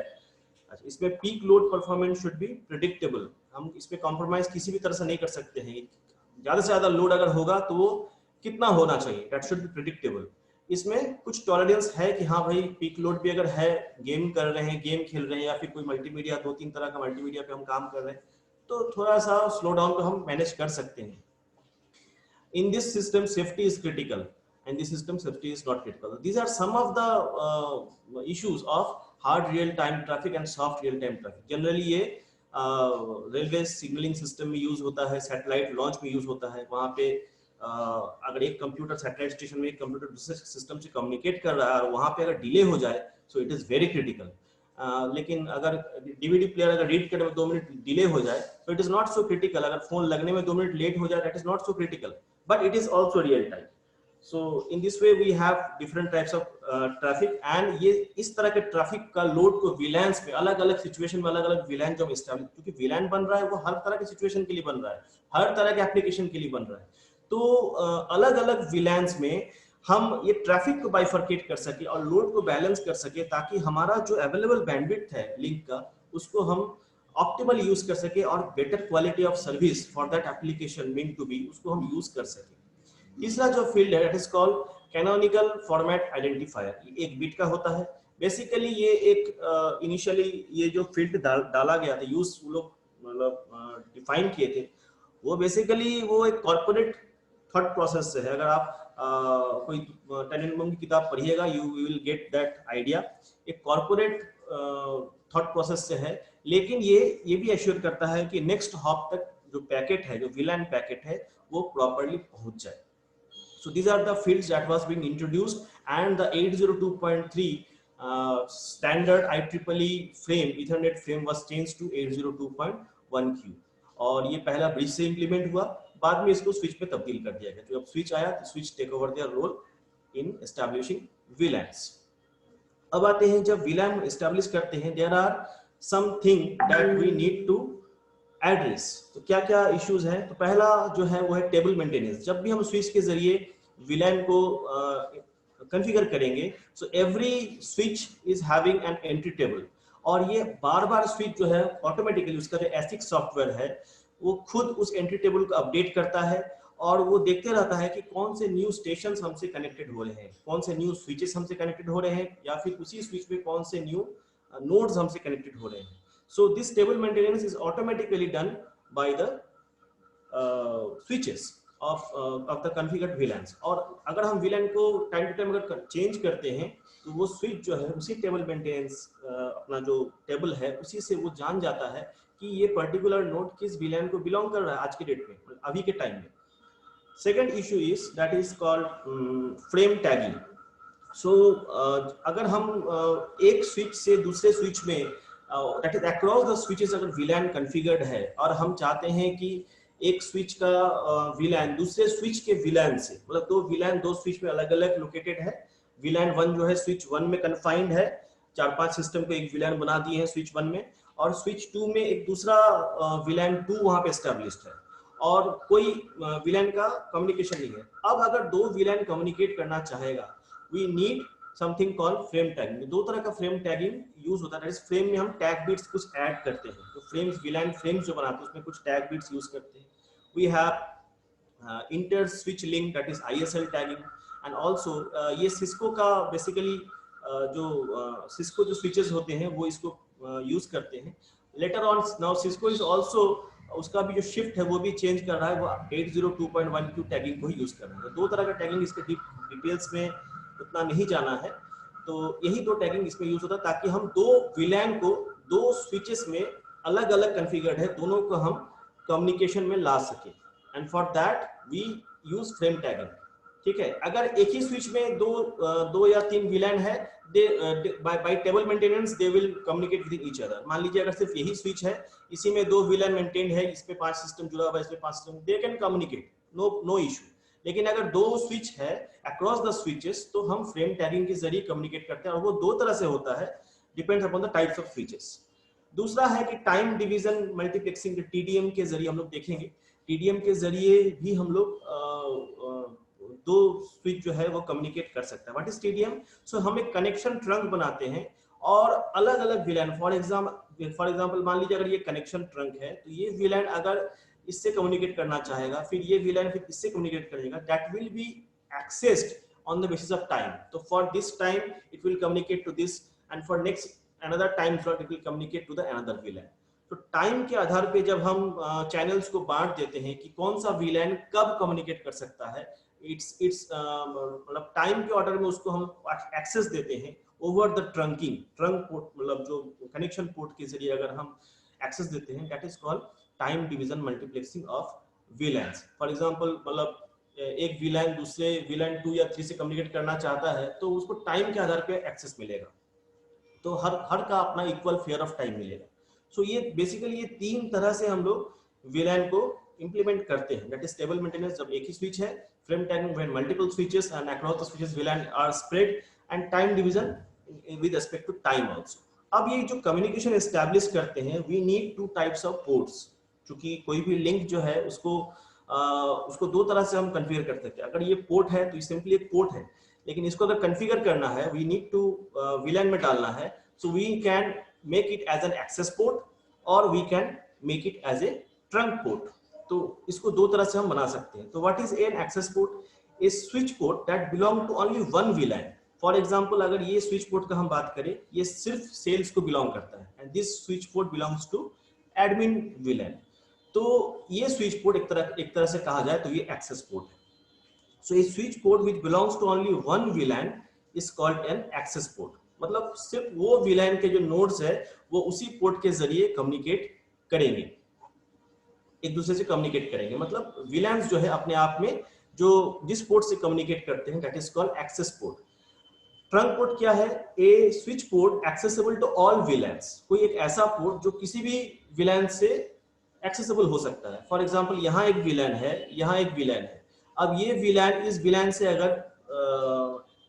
इसमें peak load performance should be predictable. हम इसमें कॉम्प्रोमाइज किसी भी तरह से नहीं कर सकते हैं. ज्यादा से ज्यादा लोड अगर होगा तो वो कितना होना चाहिए, दैट शुड बी प्रेडिक्टेबल. इसमें कुछ टॉलरेंस है कि हाँ भाई पीक लोड भी अगर है, गेम कर रहे हैं, गेम खेल रहे हैं, या फिर कोई मल्टीमीडिया, 2-3 तरह का मल्टीमीडिया पे हम काम कर रहे हैं, तो थोड़ा सा स्लो डाउन को हम मैनेज कर सकते हैं। In this system, safety is critical, and this system safety is not critical. These are some of the issues of hard real-time traffic and soft real-time traffic. Generally, ये रेलवे सिग्नलिंग सिस्टम में यूज होता है, सैटेलाइट लॉन्च में यूज होता है। वहाँ पे अगर एक कंप्यूटर सैटेलाइट स्टेशन में एक कंप्यूटर दूसरे सिस्टम से कम्युनिकेट कर रहा है और वहाँ पे अगर डिले हो जाए, सो इट इज वेरी क्रिटिकल। लेकिन अगर डीवीडी प्लेयर अगर रीड करने में 2 मिनट डिले हो जाए, तो it is not so critical. अगर फोन लगने में 2 मिनट लेट हो जाए, that is not so critical, but it is also real time. So in this way we have different types of traffic, and ये इस तरह के ट्रैफिक का लोड को VLANs पे अलग अलग सिचुएशन में अलग अलग VLAN जो हम एस्टैब्लिश, क्योंकि VLAN बन रहा है वो हर तरह के सिचुएशन के लिए बन रहा है, हर तरह के एप्लीकेशन के लिए बन रहा है। तो अलग अलग VLANs में हम ये ट्रैफिक को बाइफरकेट कर सके और लोड को बैलेंस कर सके, ताकि हमारा जो अवेलेबल बैंडविड्थ है लिंक का, उसको हम ऑप्टिमल यूज कर सके और better quality of service for that application mean to be, उसको हम यूज कर सके। तीसरा जो फील्ड है, that is called canonical format identifier. एक बिट का होता है। बेसिकली ये एक इनिशियली ये जो फील्ड डाला गया था, यूज लोग मतलब डिफाइन किए थे, वो बेसिकली वो एक कॉर्पोरेट थॉट प्रोसेस से है। अगर आप कोई टेनेनबम की किताब पढ़िएगा, you will get that idea. एक कॉर्पोरेट थॉट प्रोसेस से है, लेकिन ये भी एश्योर करता है कि नेक्स्ट हॉप तक जो पैकेट है, जो VLAN पैकेट है, वो प्रॉपर्ली पहुंच जाए। So these are the fields that was being introduced, and the 802.3 standard IEEE frame, Ethernet frame was changed to 802.1Q, और ये पहला ब्रिज से इंप्लीमेंट हुआ, बाद में इसको स्विच में तब्दील कर दिया गया। तो जब स्विच आया तो switch take over their role in establishing VLANs। अब आते हैं, जब VLAN एस्टैब्लिश करते हैं, there are something that we need to address. तो क्या क्या इश्यूज हैं? तो पहला जो है वो है टेबल मेंटेनेंस। जब भी हम स्विच के जरिए VLAN को कॉन्फ़िगर करेंगे, so every switch is having an entry table, और ये बार बार स्विच जो है ऑटोमेटिकली उसका जो एसिक सॉफ्टवेयर है वो खुद उस एंट्री टेबल को अपडेट करता है, और वो देखते रहता है कि कौन से न्यू स्टेशंस हमसे कनेक्टेड हो रहे हैं, कौन से न्यू स्विचेस हमसे कनेक्टेड हो रहे हैं, या फिर उसी स्विच में कौन से न्यू नोड्स हमसे कनेक्टेड हो रहे हैं। So this table maintenance is automatically done by the switches of the configured VLANs। और अगर हम VLAN को टाइम टू टाइम अगर चेंज करते हैं, तो वो स्विच जो है उसी टेबल मेंटेनेंस अपना जो टेबल है उसी से वो जान जाता है कि ये पर्टिकुलर नोड किस VLAN को बिलोंग कर रहा है आज के डेट में, अभी के टाइम में। Second issue is that is called frame tagging. So अगर हम एक स्विच से दूसरे स्विच में that is across the switches अगर VLAN कॉन्फ़िगर्ड है, और हम चाहते हैं कि एक स्विच का VLAN दूसरे स्विच के VLAN से, मतलब दो VLAN दो स्विच में अलग अलग लोकेटेड है। VLAN 1 जो है स्विच 1 में कन्फाइंड है, 4-5 सिस्टम को एक VLAN बना दिए हैं स्विच 1 में, और स्विच 2 में एक दूसरा VLAN 2 वहां पे एस्टैब्लिश्ड है, और कोई VLAN का कम्युनिकेशन नहीं है। अब अगर दो VLAN कम्युनिकेट करना चाहेगा, we need something called frame tagging. दो तरह का फ्रेम टैगिंग यूज होता है। फ्रेम में हम टैग बिट्स कुछ ऐड करते हैं, तो फ्रेम्स VLAN फ्रेम्स जो बनाते हैं उसमें कुछ टैग बिट्स यूज करते हैं। We have inter switch link, that is ISL tagging, and also ये सिस्को का बेसिकली जो सिस्को जो स्विचेस होते हैं वो इसको यूज करते हैं। Later on now Cisco is also, उसका भी जो शिफ्ट है वो भी चेंज कर रहा है, वो 802.1Q टैगिंग को ही यूज कर रहा है। दो तरह का टैगिंग, इसके डिटेल्स में उतना नहीं जाना है, तो यही दो टैगिंग इसमें यूज होता है, ताकि हम दो VLAN को दो स्विचेस में अलग अलग कॉन्फ़िगर्ड है, दोनों को हम कम्युनिकेशन में ला सके, and for that we use frame tagging. ठीक है, अगर एक ही स्विच में दो या तीन VLAN है, by table maintenance they will communicate with each other. मान लीजिए अगर सिर्फ यही स्विच है, इसी में दो VLAन मेंटेन्ड है, इस पे 5 सिस्टम जुड़ा हुआ है, इस पे 5 system, they can communicate, no issue. लेकिन अगर दो स्विच है अक्रॉस द स्विचेस, तो हम फ्रेम टैगिंग के जरिए कम्युनिकेट करते हैं, और वो दो तरह से होता है, depends upon the types of switches. दूसरा है कि टाइम डिवीजन मल्टीप्लेक्सिंग, TDM के जरिए हम लोग देखेंगे। TDM के जरिए भी हम लोग दो स्विच जो है वो कम्युनिकेट कर सकते हैं। What is TDM? सो हम एक कनेक्शन ट्रंक बनाते हैं, और अलग अलग VLAN, फॉर एग्जांपल मान लीजिए अगर ये कनेक्शन ट्रंक है, तो ये VLAN अगर इससे कम्युनिकेट करना चाहेगा, फिर ये VLAN फिर इससे कम्युनिकेट करेगा, that will B accessed on the basis of time. So for this time it will communicate to this, and for next another time slot it will communicate to the another VLAN. तो टाइम के आधार पे जब हम चैनल्स को बांट देते हैं कि कौन सा VLAN कब कम्युनिकेट कर सकता है, इट्स मतलब टाइम के ऑर्डर में उसको हम एक्सेस देते हैं ओवर द ट्रंक पोर्ट, मतलब जो कनेक्शन पोर्ट के जरिए अगर हम एक्सेस देते हैं, that is called time division multiplexing of VLANs. For example मतलब एक VLAN दूसरे VLAN 2 या 3 से कम्युनिकेट करना चाहता है तो उसको टाइम के आधार पे एक्सेस मिलेगा, तो हर का अपना इक्वल फेयर ऑफ टाइम मिलेगा. सो ये बेसिकली ये 3 तरह से हम लोग VLAN को इंप्लीमेंट करते हैं. दैट इज स्टेबल मेंटेनेंस जब एक ही स्विच है, frame tagging when multiple switches and across the switches VLAN are spread, and time division with respect to time also. अब ये जो कम्युनिकेशन एस्टैब्लिश करते हैं, we need 2 types of ports. क्योंकि कोई भी लिंक जो है उसको 2 तरह से हम कॉन्फ़िगर कर सकते हैं. अगर ये पोर्ट है तो ये सिंपली एक पोर्ट है, लेकिन इसको अगर कॉन्फ़िगर करना है, वी नीड टू VLAN में डालना है, so we can make it as an access port or we can make it as a trunk port. तो इसको 2 तरह से हम बना सकते हैं. तो what is an access port? A switch port that belong to only one VLAN. For example अगर ये स्विच पोर्ट का हम बात करें, ये सिर्फ सेल्स को बिलोंग करता है, and this switch port belongs to admin VLAN. तो ये स्विच पोर्ट एक तरह से कहा जाए तो ये एक्सेस पोर्ट है. So a switch port which belongs to only one VLAN is called an access port. मतलब सिर्फ वो VLAN के जो नोड्स है वो उसी पोर्ट के जरिए कम्युनिकेट करेंगे, एक दूसरे से कम्युनिकेट करेंगे. मतलब VLANs जो है अपने आप में जो जिस पोर्ट से कम्युनिकेट करते हैं, that is called access port. Trunk port क्या है? A switch port accessible to all VLANs. कोई एक ऐसा पोर्ट जो किसी भी VLAN से एक्सेसिबल हो सकता है. फॉर एग्जांपल यहाँ एक VLAN है, यहाँ एक VLAN है. अब ये VLAN इस VLAN से अगर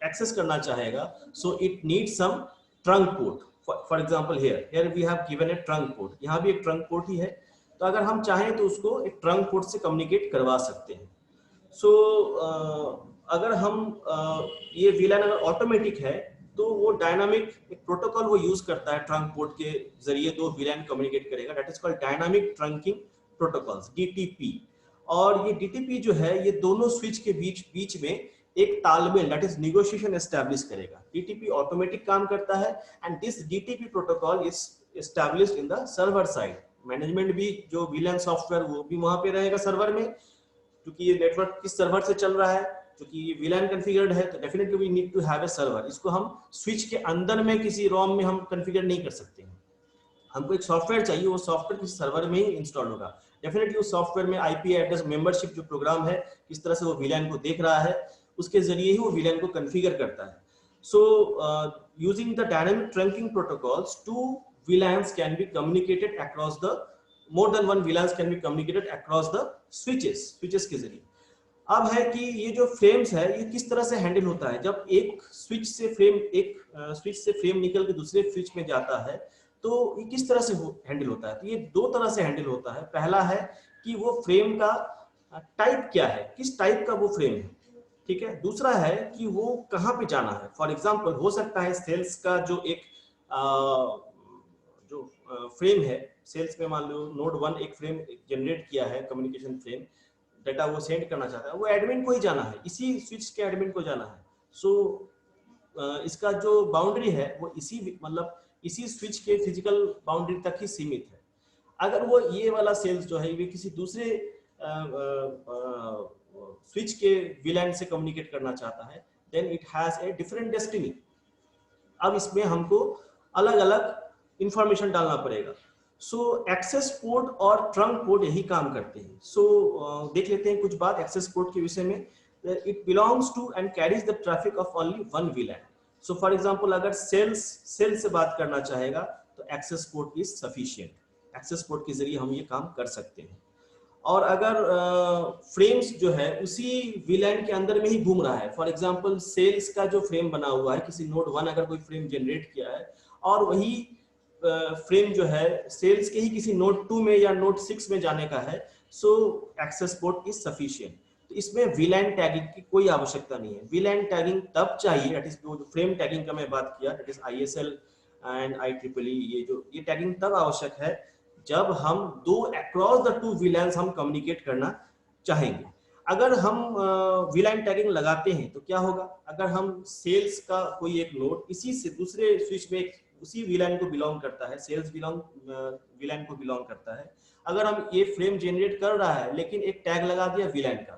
एक्सेस करना चाहेगा, so it needs some trunk port. For example here we have given a trunk port. यहाँ भी एक ट्रंक पोर्ट ही है, तो अगर हम चाहें तो उसको एक ट्रंक पोर्ट से कम्युनिकेट करवा सकते हैं. सो अगर हम ये VLAN अगर ऑटोमेटिक है तो वो डायनामिक एक प्रोटोकॉल वो यूज करता है, ट्रंक पोर्ट के जरिए 2 VLAN कम्युनिकेट करेगा. That is called dynamic trunking protocols, DTP. और ये DTP जो है ये दोनों स्विच के बीच में एक तालमेल, दैट इज नेगोशिएशन एस्टैब्लिश करेगा. DTP ऑटोमेटिक काम करता है, and this DTP protocol is established in the server side. Management भी जो VLAN सॉफ्टवेयर वो भी वहां पे रहेगा सर्वर में, क्योंकि ये नेटवर्क किस सर्वर से चल रहा है, क्योंकि ये VLAN कॉन्फ़िगर्ड है तो definitely we need to have a server. इसको हम स्विच के अंदर में किसी ROM में हम कॉन्फ़िगर नहीं कर सकते हैं. हमको एक सॉफ्टवेयर चाहिए, वो सॉफ्टवेयर किसी सर्वर में ही इंस्टॉल होगा. डेफिनेटली उस सॉफ्टवेयर में IP एड्रेस मेंबरशिप जो प्रोग्राम है, किस तरह से वो VLAN को देख रहा है, उसके जरिए ही वो VLAN को कॉन्फ़िगर करता है. So using the dynamic trunking protocols, 2 VLANs can be communicated across the more than one VLANs can be communicated across the switches के जरिए. अब है कि ये जो फ्रेम्स है ये किस तरह से हैंडल होता है. जब एक स्विच से फ्रेम निकल के दूसरे स्विच में जाता है तो ये किस तरह से हैंडल होता है. तो ये 2 तरह से हैंडल होता है. पहला है कि वो फ्रेम का टाइप क्या है, किस टाइप का वो फ्रेम है, ठीक है. दूसरा है कि वो कहाँ पे जाना है. फॉर एग्जाम्पल हो सकता है सेल्स का जो एक जो फ्रेम है, सेल्स में मान लो नोड 1 एक फ्रेम जनरेट किया है, कम्युनिकेशन फ्रेम, डाटा वो सेंड करना चाहता है, वो एडमिन को ही जाना है, इसी स्विच के एडमिन को जाना है. सो इसका जो बाउंड्री है वो इसी स्विच के फिजिकल बाउंड्री तक ही सीमित है. अगर वो ये वाला सेल्स जो है ये किसी दूसरे स्विच के VLAN से कम्युनिकेट करना चाहता है, then it has a different destiny. अब इसमें हमको अलग अलग इंफॉर्मेशन डालना पड़ेगा. सो एक्सेस पोर्ट और ट्रंक पोर्ट यही काम करते हैं. सो देख लेते हैं कुछ बात एक्सेस पोर्ट के विषय में. It belongs to and carries the traffic of only one VLAN. So for example अगर सेल से बात करना चाहेगा तो access port is sufficient. Access port के जरिए हम ये काम कर सकते हैं. और अगर फ्रेम्स जो है उसी VLAN के अंदर में ही घूम रहा है, फॉर एग्जांपल सेल्स का जो फ्रेम बना हुआ है, किसी नोड 1 अगर कोई फ्रेम जनरेट किया है और वही फ्रेम जो है सेल्स के ही किसी नोड 2 में या नोड 6 में जाने का है, सो एक्सेस पोर्ट इज सफिशिएंट. तो इसमें VLAN टैगिंग की कोई आवश्यकता नहीं है. VLAN टैगिंग तब चाहिए, दैट इज जो फ्रेम टैगिंग का मैं बात किया, that is ISL and IEEE, ये टैगिंग तब आवश्यक है जब हम अक्रॉस द 2 VLANs हम कम्युनिकेट करना चाहेंगे. अगर हम वीलैन टैगिंग लगाते हैं तो क्या होगा, अगर हम सेल्स का कोई एक नोड इसी से दूसरे स्विच में उसी वीलैन को बिलोंग करता है, सेल्स वीलैन को बिलोंग करता है, अगर हम ये फ्रेम जनरेट कर रहा है लेकिन एक टैग लगा दिया वीलैन का,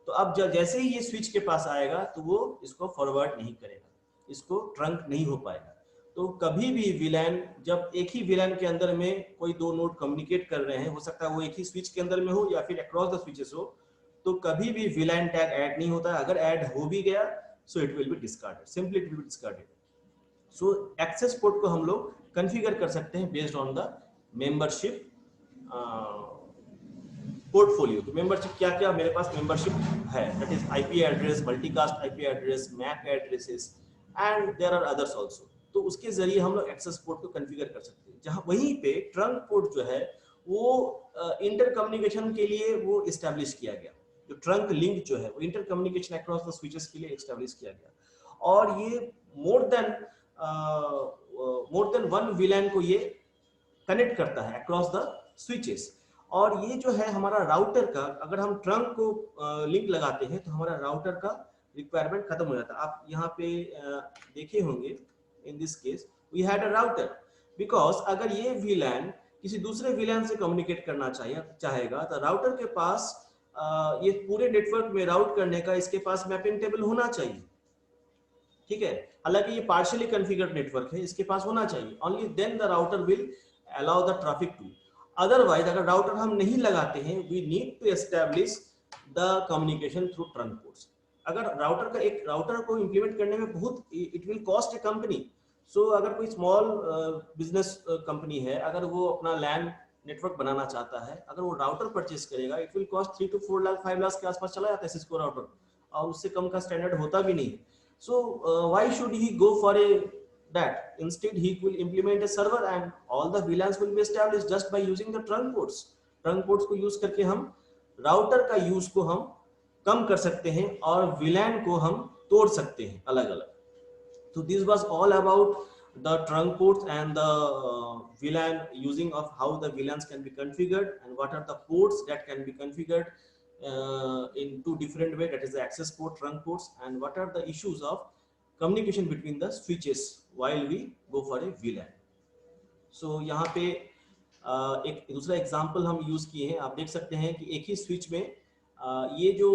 तो अब जैसे ही ये स्विच के पास आएगा तो वो इसको फॉरवर्ड नहीं करेगा, इसको ट्रंक नहीं हो पाएगा। तो कभी भी वीलैन, जब एक ही वीलैन के अंदर में कोई दो नोड कम्युनिकेट कर रहे हैं, हो सकता है वो एक ही स्विच के अंदर में हो या फिर अक्रॉस द स्विचेस हो, तो कभी भी वीलैन टैग ऐड नहीं होता है। अगर ऐड हो भी गया so it will be discarded, simply it will be discarded. So access port को हम लोग कॉन्फ़िगर कर सकते हैं based on the membership portfolio. तो मेंबरशिप क्या क्या मेरे पास मेंबरशिप है, that is IP address, multicast IP address, MAC addresses and there are others also. तो उसके जरिए हम लोग एक्सेस पोर्ट को कॉन्फ़िगर कर सकते हैं। जहां वहीं पे ट्रंक पोर्ट जो है वो इंटर कम्युनिकेशन के लिए वो इस्टेब्लिश किया गया, जो ट्रंक लिंक जो है वो inter communication across the switches के लिए इस्टेब्लिश किया गया। और ये मोर देन वन वीलैन को ये कनेक्ट करता है अक्रॉस द स्विचेस। और ये जो है हमारा राउटर का, अगर हम ट्रंक को लिंक लगाते हैं तो हमारा राउटर का रिक्वायरमेंट खत्म हो जाता है। आप यहाँ पे देखे होंगे, in this case we had a router, because अगर ये वीलैन किसी दूसरे वीलैन से कम्युनिकेट करना चाहेगा तो राउटर के पास ये पूरे नेटवर्क में राउट करने का इसके पास मैपिंग टेबल होना चाहिए, ठीक है। हालांकि ये पार्शियली कॉन्फ़िगर्ड नेटवर्क है, इसके पास होना चाहिए, only then the router will allow the traffic to. Otherwise अगर राउटर हम नहीं लगाते हैं, we need to establish the communication through trunk ports. अगर राउटर को इंप्लीमेंट करने में बहुत it will cost a company. So अगर कोई स्मॉल बिजनेस कंपनी है, अगर वो अपना लैन नेटवर्क बनाना चाहता है, अगर वो राउटर परचेस करेगा, it will cost 3 to 4 lakh 5 lakh के आसपास चला जाता है सिस्को राउटर, और उससे कम का स्टैंडर्ड होता भी नहीं। So why should he go for that? Instead, he will implement a server and all the VLANs will be established just by using the trunk ports. Trunk ports को use करके हम राउटर का यूज को हम कम कर सकते हैं और VLAN को हम तोड़ सकते हैं अलग अलग। So this was all about the trunk ports and the VLAN, using of how the VLANs can be configured and what are the ports that can be configured in two different ways, that is the access port, trunk ports, and what are the issues of communication between the switches while we go for a VLAN. So यहाँ पे एक दूसरा एग्जांपल हम यूज किए हैं। आप देख सकते हैं कि एक ही स्विच में ये जो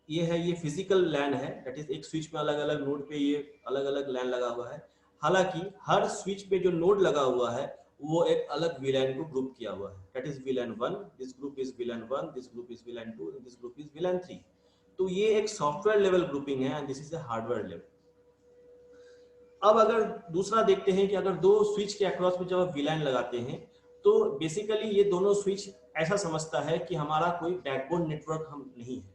ये है, ये फिजिकल लैन है, दैट इज एक स्विच में अलग अलग नोड पे ये अलग अलग लैन लगा हुआ है। हालांकि हर स्विच पे जो नोड लगा हुआ है वो एक अलग VLAN को ग्रुप किया हुआ है, that is VLAN 1, this group is VLAN 1, this group is VLAN 2, this group is VLAN 3। तो ये एक सॉफ्टवेयर लेवल ग्रुपिंग है and this is a hardware level. अब अगर दूसरा देखते हैं कि अगर दो स्विच के अक्रॉस में जब आप VLAN लगाते हैं तो बेसिकली ये दोनों स्विच ऐसा समझता है कि हमारा कोई बैकबोन नेटवर्क हम नहीं है।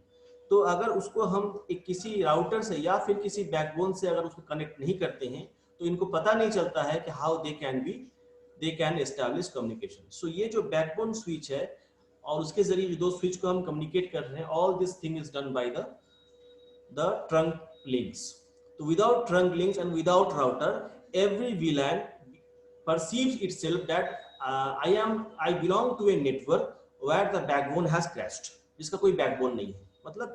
तो अगर उसको हम एक किसी राउटर से या फिर किसी बैकबोन से अगर उसको कनेक्ट नहीं करते हैं तो इनको पता नहीं चलता है कि how they can establish communication. So ये जो बैकबोन स्विच है और उसके जरिए जो दो स्विच को हम कम्युनिकेट कर रहे हैं, all this thing is done by the trunk links. तो without trunk links and without router, every VLAN perceives itself that I belong to a network where the backbone has crashed, जिसका कोई बैकबोन नहीं है, मतलब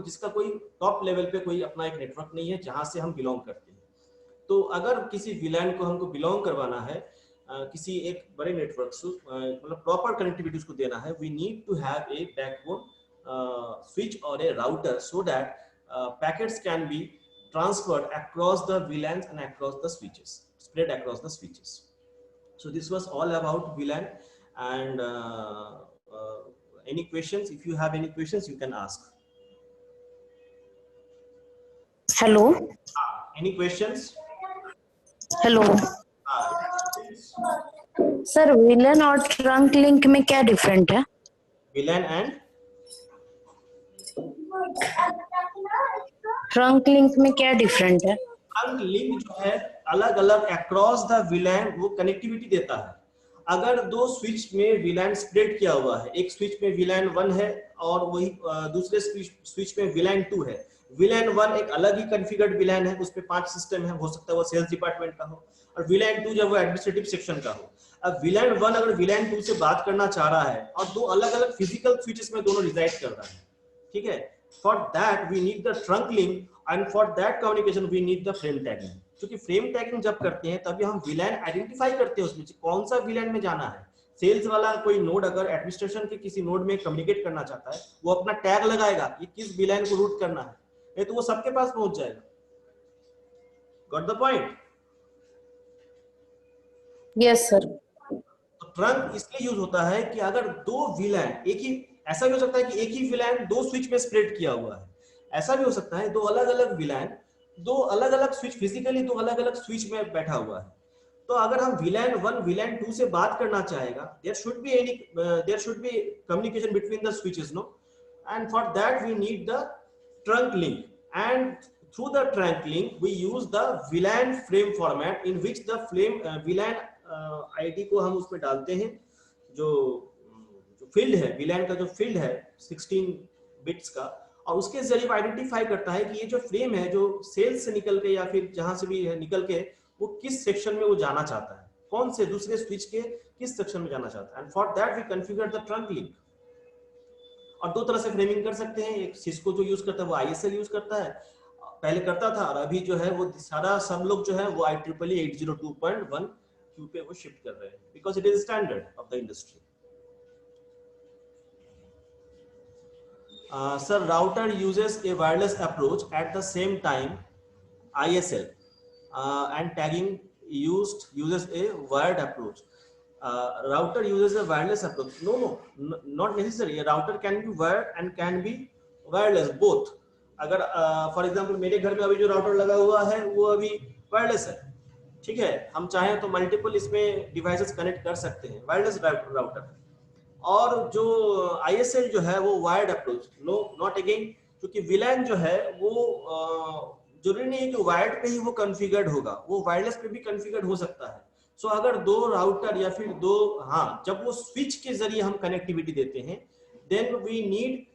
जिसका कोई टॉप लेवल पे कोई अपना एक नेटवर्क नहीं है जहां से हम बिलोंग करते हैं। तो अगर किसी VLAN को हमको बिलोंग करवाना है किसी एक बड़े नेटवर्क से, मतलब प्रॉपर कनेक्टिविटी उसको देना है, we need to have a backbone switch और a router so that packets can be transferred across the VLANs and across the switches, spread across the switches. So this was all about VLAN, and any questions? If you have any questions, you can ask. Hello. Any questions? Hello. Sir VLAN और ट्रंक लिंक में क्या डिफरेंट है? VLAN and ट्रंक लिंक में क्या डिफरेंट है? ट्रंक लिंक जो है अलग अलग अक्रॉस द VLAN वो कनेक्टिविटी देता है। अगर दो स्विच में VLAN स्प्रेड किया हुआ है, एक स्विच में VLAN 1 है और वही दूसरे स्विच में VLAN 2 है। VLAN 1 एक अलग ही कॉन्फ़िगर्ड VLAN है, उसपे 5 सिस्टम है, हो सकता है वो सेल्स डिपार्टमेंट का हो, और VLAN 2 जब वो एडमिनिस्ट्रेटिव सेक्शन का हो। अब VLAN 1 अगर VLAN 2 से बात करना चाह रहा है और दो अलग अलग फिजिकल स्विचेस में दोनों रिजाइड कर रहा है, ठीक है। For that we need the trunk link and for that communication we need the frame tagging. क्योंकि फ्रेम टैगिंग जब करते हैं तभी हम विलेन आइडेंटिफाई करते हैं उसमें कौन सा विलेन में जाना है। सेल्स वाला कोई नोड अगर एडमिनिस्ट्रेशन के किसी नोड में कम्युनिकेट करना चाहता है, वो अपना टैग लगाएगा कि किस विलेन को रूट करना है, नहीं तो वो सबके पास पहुंच जाएगा। Got the point? Yes sir. तो ट्रंक इसलिए यूज होता है कि अगर दो विलेन एक ही, ऐसा भी हो सकता है कि एक ही विलेन दो स्विच में स्प्रेड किया हुआ है, ऐसा भी हो सकता है दो अलग अलग विलेन दो अलग अलग स्विच, फिजिकली दो अलग अलग स्विच में बैठा हुआ है। तो अगर हम विलेन 1 विलेन 2 से बात करना चाहेगा, there should be communication between the switches, no, and for that we need the trunk link, and through the trunk link we use the VLAN frame format in which the VLAN ID को हम उसमें डालते हैं, जो फील्ड है VLAN का, जो फील्ड है 16 बिट्स का, और उसके जरिए आइडेंटिफाई करता है कि ये जो फ्रेम है जो सेल्स से निकल के या फिर जहां से भी है निकल के वो किस सेक्शन में वो जाना चाहता है, कौन से दूसरे स्विच के किस सेक्शन में जाना चाहता है, and for that we configure the trunk link. और दो तरह से फ्रेमिंग कर सकते हैं, एक सिस्को जो यूज करता है वो ISL यूज करता है, पहले करता था, और अभी जो है वो सारा सब लोग जो है वो IEEE 802.1 क्यू पे वो शिफ्ट कर रहे हैं, because it is standard of the industry. Sir, router uses a wireless approach at the same time ISL, and tagging uses a wired approach. Router uses a wireless approach. No, not necessary. A router can be wired and can be wireless, both. अगर फॉर एग्जाम्पल मेरे घर में अभी जो राउटर लगा हुआ है वो अभी वायरलेस है, ठीक है, हम चाहें तो मल्टीपल इसमें डिवाइसेस कनेक्ट कर सकते हैं, वायरलेस राउटर। और जो ISL जो है वो wired approach, no not again, क्योंकि विलैन जो है वो जरूरी नहीं है कि वायर्ड पे ही वो कॉन्फ़िगर्ड होगा, वो वायरलेस पे भी कॉन्फ़िगर्ड हो सकता है। सो अगर दो राउटर या फिर दो, हाँ, जब वो स्विच के जरिए हम कनेक्टिविटी देते हैं, then we need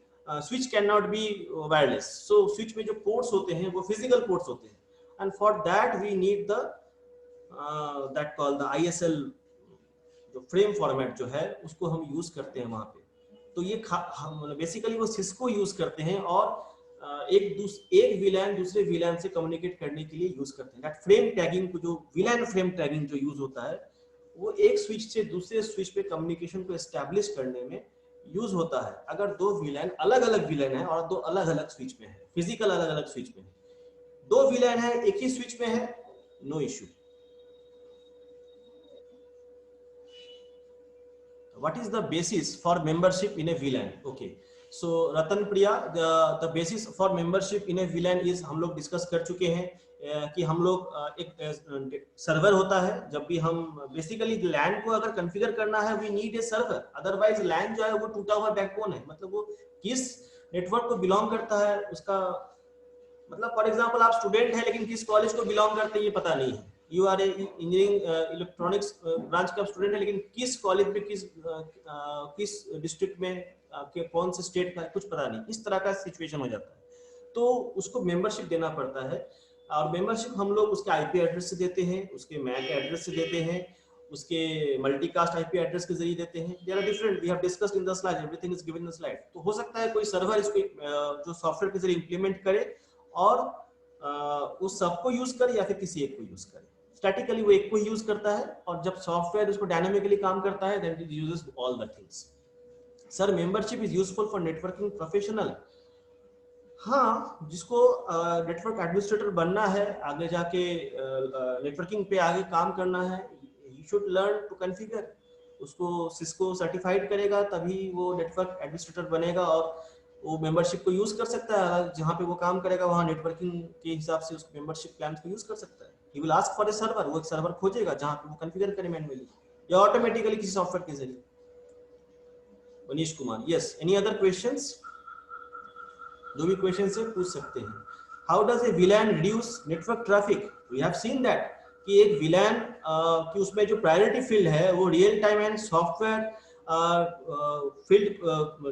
switch can not be wireless. So switch में जो पोर्ट्स होते हैं वो फिजिकल पोर्ट्स होते हैं, and for that we need the that call the ISL, जो फ्रेम फॉर्मेट जो है उसको हम यूज करते हैं वहां पे। तो ये बेसिकली वो सिस्को यूज करते हैं और एक विलैन दूसरे विलैन से कम्युनिकेट करने के लिए यूज करते हैं। दैट फ्रेम टैगिंग को, जो विलैन फ्रेम टैगिंग जो यूज होता है वो एक स्विच से दूसरे स्विच पे कम्युनिकेशन को एस्टैब्लिश करने में यूज होता है। अगर दो विलैन अलग अलग विलैन है और दो अलग अलग स्विच में है, फिजिकल अलग अलग स्विच में है, दो विलैन है एक ही स्विच में है, no issue. What is the basis for membership in a VLAN? Okay, so Ratan Priya, the basis for membership in a VLAN is, हम लोग डिस्कस कर चुके हैं कि हम लोग एक सर्वर होता है। जब भी हम बेसिकली लैन को अगर कॉन्फ़िगर करना है, we need a server, otherwise LAN जो है वो टूटा हुआ बैकबोन है, मतलब वो किस नेटवर्क को बिलोंग करता है उसका, मतलब फॉर एग्जांपल आप स्टूडेंट हैं लेकिन किस कॉलेज को बिलोंग करते हैं ये पता नहीं है, you are engineering electronics branch का स्टूडेंट है लेकिन किस कॉलेज में किस डिस्ट्रिक्ट में कौन से स्टेट का कुछ पता नहीं, इस तरह का सिचुएशन हो जाता है। तो उसको मेंबरशिप देना पड़ता है, और मेंबरशिप हम लोग उसके IP एड्रेस से देते हैं, उसके मैक एड्रेस से देते हैं, उसके मल्टीकास्ट IP एड्रेस के जरिए देते हैं। There are different, we have discussed in the slide, everything is given in the slide. तो हो सकता है कोई सर्वर इसको जो सॉफ्टवेयर के जरिए इंप्लीमेंट करे और उस सबको यूज करे या फिर किसी एक को यूज करे। स्टैटिकली वो एक को ही यूज करता है, और जब सॉफ्टवेयर उसको डायनामिकली काम करता है, then it uses all the things. Sir, membership is useful for networking professional. हाँ, जिसको नेटवर्क एडमिनिस्ट्रेटर बनना है, आगे जाके नेटवर्किंग पे आगे काम करना है, he should learn to configure. उसको सिस्को सर्टिफाइड करेगा तभी वो नेटवर्क एडमिनिस्ट्रेटर बनेगा, और वो मेंबरशिप को यूज कर सकता है। जहाँ पे वो काम करेगा वहाँ नेटवर्किंग के हिसाब से उस मेंबरशिप प्लान को यूज कर सकता है। He will ask for a server, वो एक सर्वर खोजेगा जहाँ पे वो कॉन्फ़िगर करे मैन्युअली या ऑटोमेटिकली किसी सॉफ्टवेयर के जरिए। Manish Kumar, yes, any other questions? जो भी क्वेश्चन है पूछ सकते हैं। How does a VLAN reduce network traffic? We have seen that कि एक VLAN की उसमें जो प्रायोरिटी फील्ड है वो real time and software field,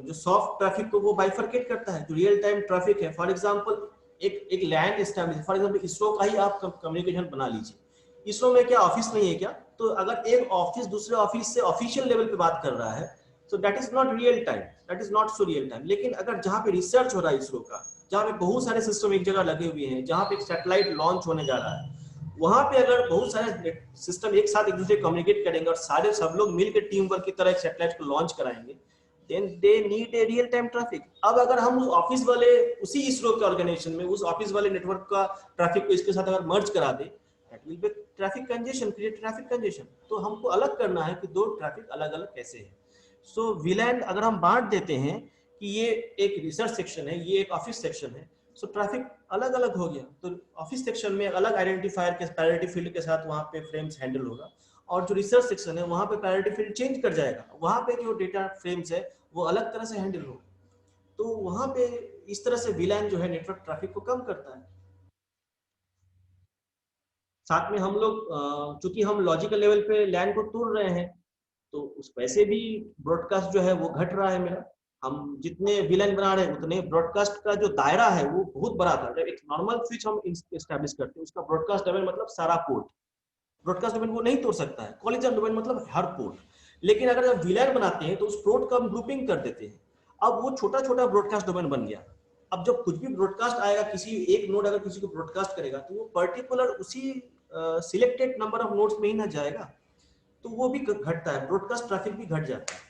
जो सॉफ्ट ट्रैफिक को वो बाइफरकेट करता है, जो रियल टाइम ट्रैफिक है। फॉर एग्जांपल एक land establish, for example ISRO का ही आप कम्युनिकेशन बना लीजिए। इसरो में क्या ऑफिस नहीं है क्या? तो अगर एक ऑफिस दूसरे ऑफिस से ऑफिशियल लेवल पे बात कर रहा है, so that is not real time, that is not so real time. लेकिन अगर जहाँ पे रिसर्च हो रहा है इसरो का, जहाँ पे बहुत सारे सिस्टम एक जगह लगे हुए हैं, जहाँ पे एक सैटेलाइट लॉन्च होने जा रहा है, वहां पे अगर बहुत सारे सिस्टम एक साथ एक दूसरे कम्युनिकेट करेंगे और सारे सब लोग मिलकर टीम वर्क की तरह एक सैटेलाइट को लॉन्च कराएंगे, then they need a real time traffic. अब अगर हम उस ऑफिस वाले, उसी इसरो के ऑर्गेनाइजेशन में उस ऑफिस वाले नेटवर्क का ट्रैफिक को इसके साथ अगर मर्ज करा दे, that will be traffic congestion, create traffic congestion. तो हमको अलग करना है कि दो ट्रैफिक अलग अलग कैसे है। सो VLAN अगर हम बांट देते हैं कि ये एक रिसर्च सेक्शन है, ये एक ऑफिस सेक्शन है, सो ट्रैफिक अलग अलग हो गया। तो ऑफिस सेक्शन में अलग आइडेंटिफायर के प्रायोरिटी फील्ड के साथ वहां पे फ्रेम्स हैंडल होगा, और जो रिसर्च सेक्शन है वहां पे प्रायोरिटी फील्ड चेंज कर जाएगा, वहां पे जो डेटा फ्रेम्स है वो अलग तरह से हैंडल होगा। तो वहां पे इस तरह से VLAN जो है नेटवर्क ट्रैफिक को कम करता है। साथ में हम लोग चूंकि हम लॉजिकल लेवल पे LAN को तोड़ रहे हैं, तो उस वैसे भी ब्रॉडकास्ट जो है वो घट रहा है मेरा। हम जितने VLAN बना रहे हैं उतने ब्रॉडकास्ट का जो दायरा है वो बहुत बड़ा था। जब एक नॉर्मल स्विच हम एस्टैब्लिश करते हैं, उसका ब्रॉडकास्ट डोमेन मतलब सारा पोर्ट, ब्रॉडकास्ट डोमेन वो नहीं तोड़ सकता है। कॉलिजन डोमेन मतलब हर पोर्ट। लेकिन अगर जब VLAN बनाते हैं तो उस पोर्ट का हम ग्रुपिंग कर देते हैं। अब वो छोटा छोटा ब्रॉडकास्ट डोमेन बन गया। अब जब कुछ भी ब्रॉडकास्ट आएगा, किसी एक नोड अगर किसी को ब्रॉडकास्ट करेगा तो वो पर्टिकुलर उसी सिलेक्टेड नंबर ऑफ नोड्स में ही ना जाएगा, तो वो भी घटता है, ब्रॉडकास्ट ट्रैफिक भी घट जाता है।